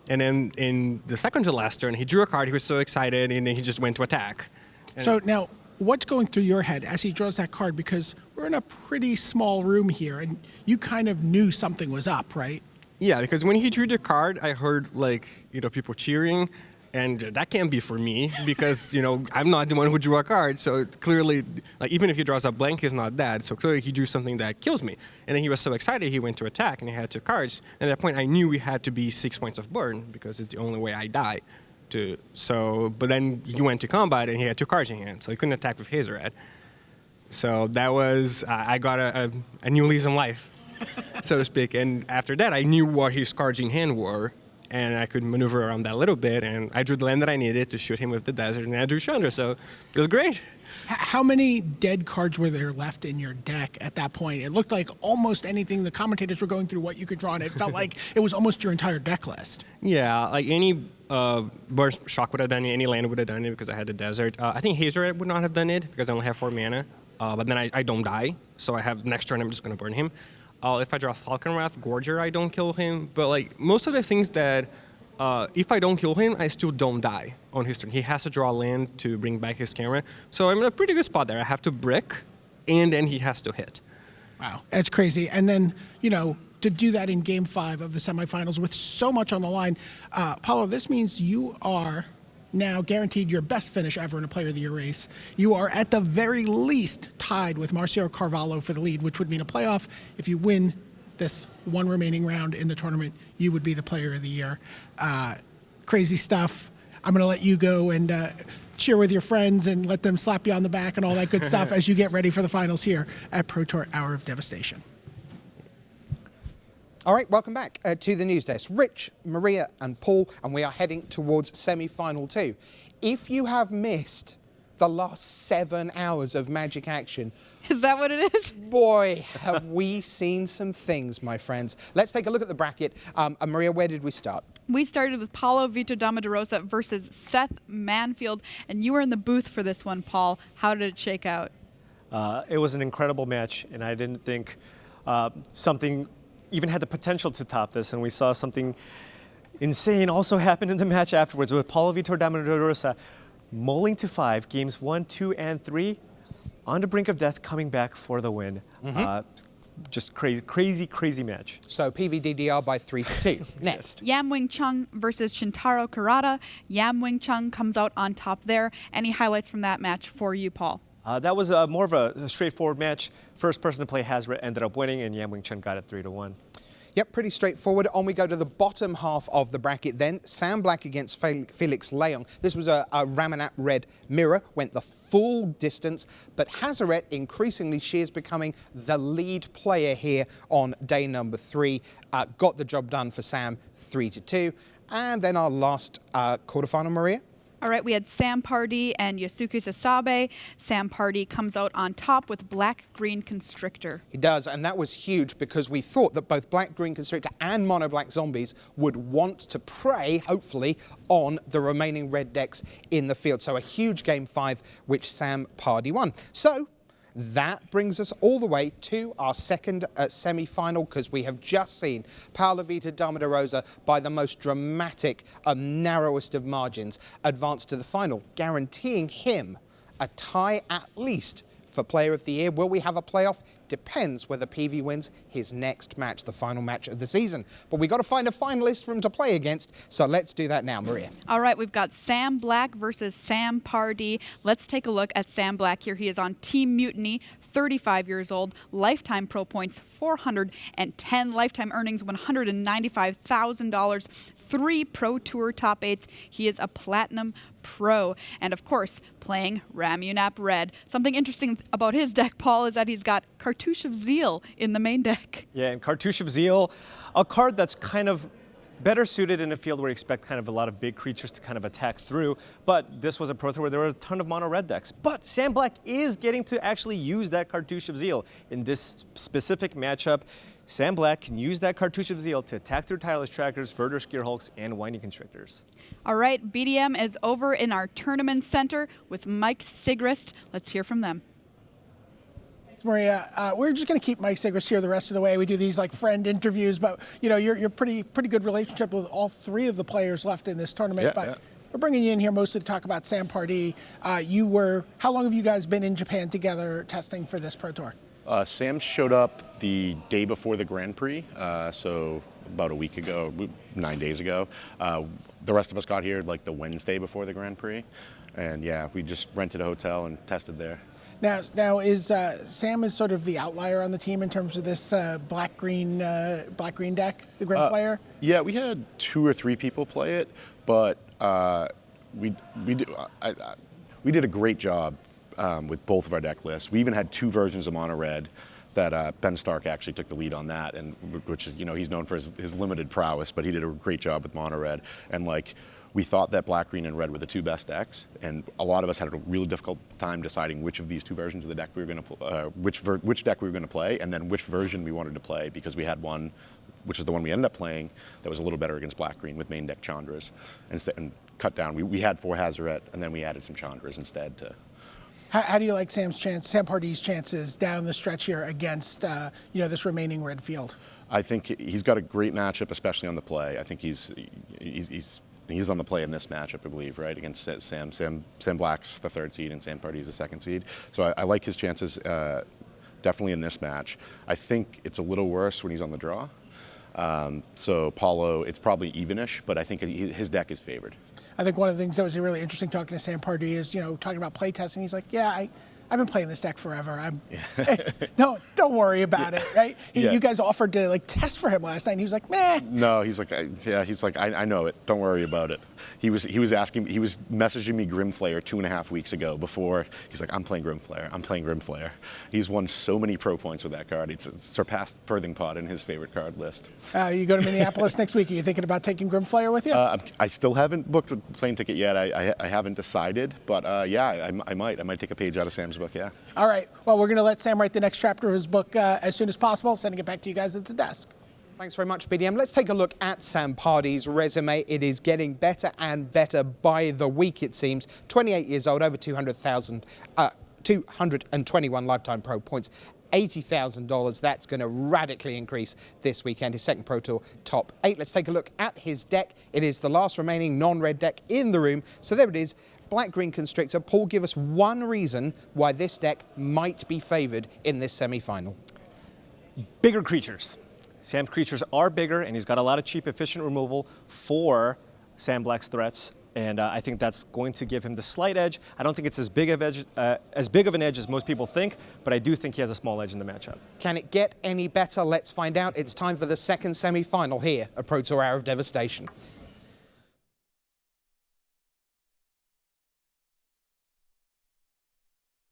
And then in the second to last turn, he drew a card. He was so excited, and then he just went to attack. And So now, what's going through your head as he draws that card? Because we're in a pretty small room here, and you kind of knew something was up, right? Yeah, because when he drew the card, I heard people cheering, and that can't be for me because I'm not the one who drew a card. So it's clearly, even if he draws a blank, he's not dead. So clearly he drew something that kills me. And then he was so excited, he went to attack, and he had 2 cards. And at that point, I knew we had to be 6 points of burn because it's the only way I die. But then he went to combat, and he had 2 cards in hand, so he couldn't attack with Hazerat. So that was I got a new lease on life. So to speak. And after that, I knew what his cards in hand were, and I could maneuver around that a little bit, and I drew the land that I needed to shoot him with the desert, and I drew Chandra, so it was great. How many dead cards were there left in your deck at that point? It looked like almost anything. The commentators were going through what you could draw, and it felt like it was almost your entire deck list. Yeah, like any burst shock would have done it, any land would have done it because I had the desert. I think Hazerat would not have done it because I only have 4 mana, but then I don't die, so I have next turn I'm just going to burn him. If I draw Falcon Wrath, Gorger, I don't kill him. But most of the things that, if I don't kill him, I still don't die on his turn. He has to draw land to bring back his camera. So I'm in a pretty good spot there. I have to brick, and then he has to hit. Wow, that's crazy. And then, to do that in Game 5 of the semifinals with so much on the line, Paulo, this means you are now guaranteed your best finish ever in a Player of the Year race. You are at the very least tied with Marcio Carvalho for the lead, which would mean a playoff. If you win this one remaining round in the tournament, you would be the Player of the Year. Crazy stuff. I'm going to let you go and cheer with your friends and let them slap you on the back and all that good stuff as you get ready for the finals here at Pro Tour Hour of Devastation. All right, welcome back to the news desk. Rich, Maria and Paul, and we are heading towards semi-final 2. If you have missed the last 7 hours of Magic action... Is that what it is? Boy, have we seen some things, my friends. Let's take a look at the bracket. And Maria, where did we start? We started with Paulo Vitor Damo da Rosa versus Seth Manfield, and you were in the booth for this one, Paul. How did it shake out? It was an incredible match, and I didn't think something even had the potential to top this, and we saw something insane also happen in the match afterwards with Paulo Vitor Damo da Rosa mulling to 5, games 1, 2, and 3, on the brink of death, coming back for the win. Just crazy match. So PVDDR by 3-2. Next. Yam Wing Chung versus Shintaro Kurata. Yam Wing Chung comes out on top there. Any highlights from that match for you, Paul? That was more of a straightforward match. First person to play Hazerat ended up winning, and Yam Wing Chun got it 3-1. Yep, pretty straightforward. On we go to the bottom half of the bracket then. Sam Black against Felix Leong. This was a Ramunap Red mirror, went the full distance, but Hazerat, increasingly, she is becoming the lead player here on day number 3. Got the job done for Sam, 3-2. And then our last quarterfinal, Maria. All right, we had Sam Pardee and Yasuke Sasabe. Sam Pardee comes out on top with Black-Green Constrictor. He does, and that was huge because we thought that both Black-Green Constrictor and Mono Black Zombies would want to prey, hopefully, on the remaining red decks in the field. So a huge Game 5, which Sam Pardee won. So that brings us all the way to our second semi-final, because we have just seen Paulo Vitor Damo da Rosa, by the most dramatic and narrowest of margins, advance to the final, guaranteeing him a tie at least for Player of the Year. Will we have a playoff? Depends whether PV wins his next match, the final match of the season. But we got to find a finalist for him to play against, so let's do that now, Maria. All right, we've got Sam Black versus Sam Pardee. Let's take a look at Sam Black here. He is on Team Mutiny, 35 years old, lifetime pro points 410, lifetime earnings $195,000, 3 Pro Tour top 8s. He is a Platinum Pro. And of course, playing Ramunap Red. Something interesting about his deck, Paul, is that he's got Cartouche of Zeal in the main deck. Yeah, and Cartouche of Zeal, a card that's kind of better suited in a field where you expect kind of a lot of big creatures to kind of attack through. But this was a Pro Tour where there were a ton of mono red decks. But Sam Black is getting to actually use that Cartouche of Zeal in this specific matchup. Sam Black can use that Cartouche of Zeal to attack through Tireless Trackers, Verdure Skeerhulks, and Winding Constrictors. All right, BDM is over in our tournament center with Mike Sigrist. Let's hear from them. Thanks, Maria. We're just going to keep Mike Sigrist here the rest of the way. We do these like friend interviews, but you know, you're pretty good relationship with all 3 of the players left in this tournament. But we're bringing you in here mostly to talk about Sam Pardee. How long have you guys been in Japan together testing for this Pro Tour? Sam showed up the day before the Grand Prix, so about a week ago, 9 days ago. The rest of us got here like the Wednesday before the Grand Prix, and yeah, we just rented a hotel and tested there. Now is Sam is sort of the outlier on the team in terms of this black-green deck, the Grim Player? Yeah, we had 2 or 3 people play it, but we did a great job with both of our deck lists. We even had 2 versions of Mono Red that Ben Stark actually took the lead on that, and which is, you know, he's known for his limited prowess, but he did a great job with Mono Red. And like, we thought that Black, Green, and Red were the 2 best decks, and a lot of us had a really difficult time deciding which of these 2 versions of the deck we were going to which deck we were going to play, and then which version we wanted to play, because we had one, which is the one we ended up playing, that was a little better against Black, Green with main deck Chandras, and cut down. We had 4 Hazoret, and then we added some Chandras instead to. How do you like Sam Pardee's chances down the stretch here against this remaining red field? I think he's got a great matchup, especially on the play. I think he's on the play in this matchup, I believe, right, against Sam. Sam Black's the 3rd seed and Sam Pardee's the 2nd seed. So I like his chances definitely in this match. I think it's a little worse when he's on the draw. So Paulo, it's probably evenish, but I think his deck is favored. I think one of the things that was really interesting talking to Sam Pardee is, talking about play testing. He's like, yeah, I've been playing this deck forever. Hey, don't worry about it, right? You guys offered to like test for him last night, and he was like, meh. No, he's like, I know it. Don't worry about it. He was messaging me Grimflayer 2.5 weeks ago before. He's like, I'm playing Grimflayer. He's won so many pro points with that card. It's surpassed Perthing Pod in his favorite card list. You go to Minneapolis next week. Are you thinking about taking Grimflayer with you? I still haven't booked a plane ticket yet. I haven't decided, but I might take a page out of Sam's book. Yeah. All right. Well, we're going to let Sam write the next chapter of his book as soon as possible, sending it back to you guys at the desk. Thanks very much, BDM. Let's take a look at Sam Pardee's resume. It is getting better and better by the week, it seems. 28 years old, over 221 lifetime pro points, $80,000. That's going to radically increase this weekend. His 2nd Pro Tour top 8. Let's take a look at his deck. It is the last remaining non-red deck in the room. So there it is. Black-Green Constrictor. Paul, give us one reason why this deck might be favored in this semi-final. Bigger creatures. Sam's creatures are bigger, and he's got a lot of cheap, efficient removal for Sam Black's threats, and I think that's going to give him the slight edge. I don't think it's as big of an edge as most people think, but I do think he has a small edge in the matchup. Can it get any better? Let's find out. It's time for the 2nd semi-final here at Pro Tour Hour of Devastation.